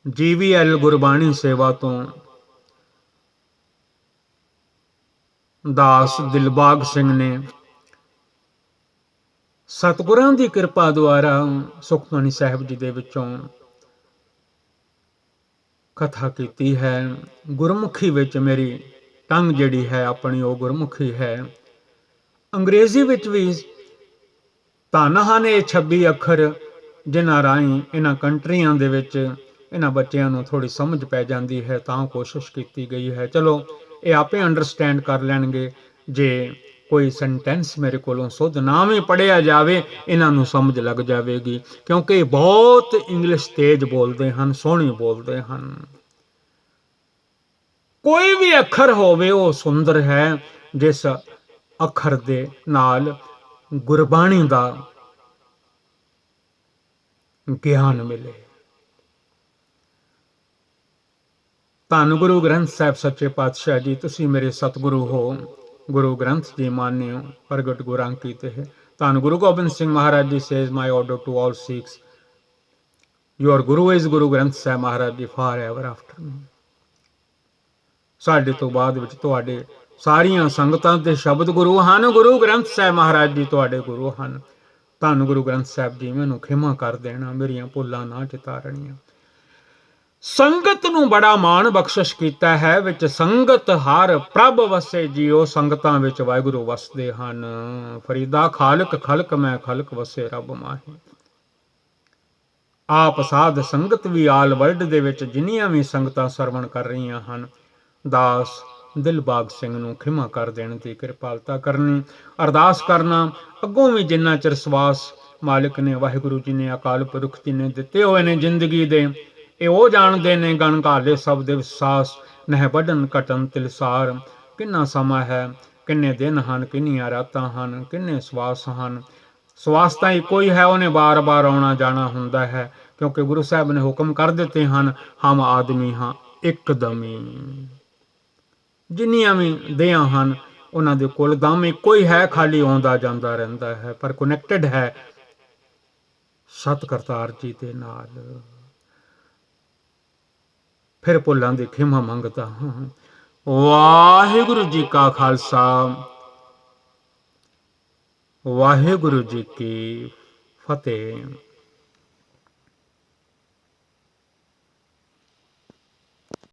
GVL ਗੁਰਬਾਣੀ ਸੇਵਾ ਤੋਂ ਦਾਸ ਦਿਲਬਾਗ ਸਿੰਘ ਨੇ ਸਤਿਗੁਰਾਂ ਦੀ ਕਿਰਪਾ ਦੁਆਰਾ ਸੁਖਮਨੀ ਸਾਹਿਬ ਜੀ ਦੇ ਵਿੱਚੋਂ ਕਥਾ ਕੀਤੀ ਹੈ। ਗੁਰਮੁਖੀ ਵਿੱਚ ਮੇਰੀ ਟੰਗ ਜਿਹੜੀ ਹੈ ਆਪਣੀ, ਉਹ ਗੁਰਮੁਖੀ ਹੈ। ਅੰਗਰੇਜ਼ੀ ਵਿੱਚ ਵੀ ਧੰਨ ਹਨ ਇਹ 26 ਅੱਖਰ, ਜਿਨ੍ਹਾਂ ਰਾਹੀਂ ਇਹਨਾਂ ਕੰਟਰੀਆਂ ਦੇ ਵਿੱਚ ਇਹਨਾਂ ਬੱਚਿਆਂ ਨੂੰ ਥੋੜ੍ਹੀ ਸਮਝ ਪੈ ਜਾਂਦੀ ਹੈ, ਤਾਂ ਕੋਸ਼ਿਸ਼ ਕੀਤੀ ਗਈ ਹੈ। ਚਲੋ ਇਹ ਆਪੇ ਅੰਡਰਸਟੈਂਡ ਕਰ ਲੈਣਗੇ। ਜੇ ਕੋਈ ਸੈਂਟੈਂਸ ਮੇਰੇ ਕੋਲੋਂ ਸੁੱਧ ਨਾ ਵੀ ਪੜ੍ਹਿਆ ਜਾਵੇ, ਇਹਨਾਂ ਨੂੰ ਸਮਝ ਲੱਗ ਜਾਵੇਗੀ, ਕਿਉਂਕਿ ਇਹ ਬਹੁਤ ਇੰਗਲਿਸ਼ ਤੇਜ਼ ਬੋਲਦੇ ਹਨ, ਸੋਹਣੀ ਬੋਲਦੇ ਹਨ। ਕੋਈ ਵੀ ਅੱਖਰ ਹੋਵੇ ਉਹ ਸੁੰਦਰ ਹੈ, ਜਿਸ ਅੱਖਰ ਦੇ ਨਾਲ ਗੁਰਬਾਣੀ ਦਾ ਗਿਆਨ ਮਿਲੇ। ਧੰਨ ਗੁਰੂ ਗ੍ਰੰਥ ਸਾਹਿਬ ਸੱਚੇ ਪਾਤਸ਼ਾਹ ਜੀ, ਤੁਸੀਂ ਮੇਰੇ ਸਤਿਗੁਰੂ ਹੋ। ਗੁਰੂ ਗ੍ਰੰਥ ਜੀ ਮਾਨਿਓ ਪ੍ਰਗਟ ਗੁਰਾਂ ਕੀਤੇ ਹੈ। ਧੰਨ Guru Gobind Singh Maharaj ji says, my order to all Sikhs, your Guru is Guru Granth Sahib Maharaj ji for ever after ਮੀ। ਸਾਡੇ ਤੋਂ ਬਾਅਦ ਵਿੱਚ ਤੁਹਾਡੇ ਸਾਰੀਆਂ ਸੰਗਤਾਂ ਦੇ ਸ਼ਬਦ ਗੁਰੂ ਹਨ। ਗੁਰੂ ਗ੍ਰੰਥ ਸਾਹਿਬ ਮਹਾਰਾਜ ਜੀ ਤੁਹਾਡੇ ਗੁਰੂ ਹਨ। ਧੰਨ ਗੁਰੂ ਗ੍ਰੰਥ ਸਾਹਿਬ ਜੀ ਮੈਨੂੰ ਖਿਮਾ ਕਰ ਦੇਣਾ, ਮੇਰੀਆਂ ਭੁੱਲਾਂ ਨਾ ਚਿਤਾਰਣੀਆਂ। ਸੰਗਤ ਨੂੰ ਬੜਾ ਮਾਣ ਬਖਸ਼ਿਸ਼ ਕੀਤਾ ਹੈ, ਵਿੱਚ ਸੰਗਤ ਹਰ ਪ੍ਰਭ ਵਸੇ ਜੀਓ, ਸੰਗਤਾਂ ਵਿੱਚ ਵਾਹਿਗੁਰੂ ਵਸਦੇ ਹਨ। ਫਰੀਦਾ ਖਾਲਕ ਖਲਕ ਮੈਂ ਖਲਕ ਵਸੇ ਰੱਬ ਮਾਹੀ। ਆਪ ਸਾਧ ਸੰਗਤ ਵੀ ਆਲ ਵਰਲਡ ਦੇ ਵਿੱਚ ਜਿੰਨੀਆਂ ਵੀ ਸੰਗਤਾਂ ਸਰਵਣ ਕਰ ਰਹੀਆਂ ਹਨ, ਦਾਸ ਦਿਲਬਾਗ ਸਿੰਘ ਨੂੰ ਖਿਮਾ ਕਰ ਦੇਣ ਦੀ ਕਿਰਪਾਲਤਾ ਕਰਨੀ। ਅਰਦਾਸ ਕਰਨਾ, ਅੱਗੋਂ ਵੀ ਜਿੰਨਾ ਚਿਰ ਸਵਾਸ ਮਾਲਿਕ ਨੇ, ਵਾਹਿਗੁਰੂ ਜੀ ਨੇ, ਅਕਾਲ ਪੁਰਖ ਜੀ ਨੇ ਦਿੱਤੇ ਹੋਏ ਨੇ ਜ਼ਿੰਦਗੀ ਦੇ, ਇਹ ਉਹ ਜਾਣਦੇ ਨੇ। ਗਣ ਘਾਲੇ ਸਭ ਦੇ ਵਿਸਾਸ, ਨਹਿ ਵੱਢਣ ਘਟਨ ਤਿਲਸਾਰ। ਕਿੰਨਾ ਸਮਾਂ ਹੈ, ਕਿੰਨੇ ਦਿਨ ਹਨ, ਕਿੰਨੀਆਂ ਰਾਤਾਂ ਹਨ, ਕਿੰਨੇ ਸਵਾਸ ਹਨ। ਸਵਾਸ ਤਾਂ ਇੱਕੋ ਹੀ ਹੈ, ਉਹਨੇ ਬਾਰ-ਬਾਰ ਆਉਣਾ ਜਾਣਾ ਹੁੰਦਾ ਹੈ, ਕਿਉਂਕਿ ਗੁਰੂ ਸਾਹਿਬ ਨੇ ਹੁਕਮ ਕਰ ਦਿੱਤੇ ਹਨ, ਹਮ ਆਦਮੀ ਹਾਂ ਇੱਕਦਮੀ। ਜਿੰਨੀਆਂ ਵੀ ਦੇਹਾਂ ਹਨ ਉਹਨਾਂ ਦੇ ਕੋਲ ਦਮ ਇੱਕੋ ਹੀ ਹੈ, ਖਾਲੀ ਆਉਂਦਾ ਜਾਂਦਾ ਰਹਿੰਦਾ ਹੈ, ਪਰ ਕਨੈਕਟਡ ਹੈ ਸਤ ਕਰਤਾਰ ਜੀ ਦੇ ਨਾਲ। ਫਿਰ ਭੁੱਲਾਂ ਦੀ ਖਿਮਾ ਮੰਗਦਾ ਹਾਂ। ਵਾਹਿਗੁਰੂ ਜੀ ਕਾ ਖਾਲਸਾ, ਵਾਹਿਗੁਰੂ ਜੀ ਕੀ ਫਤਿਹ।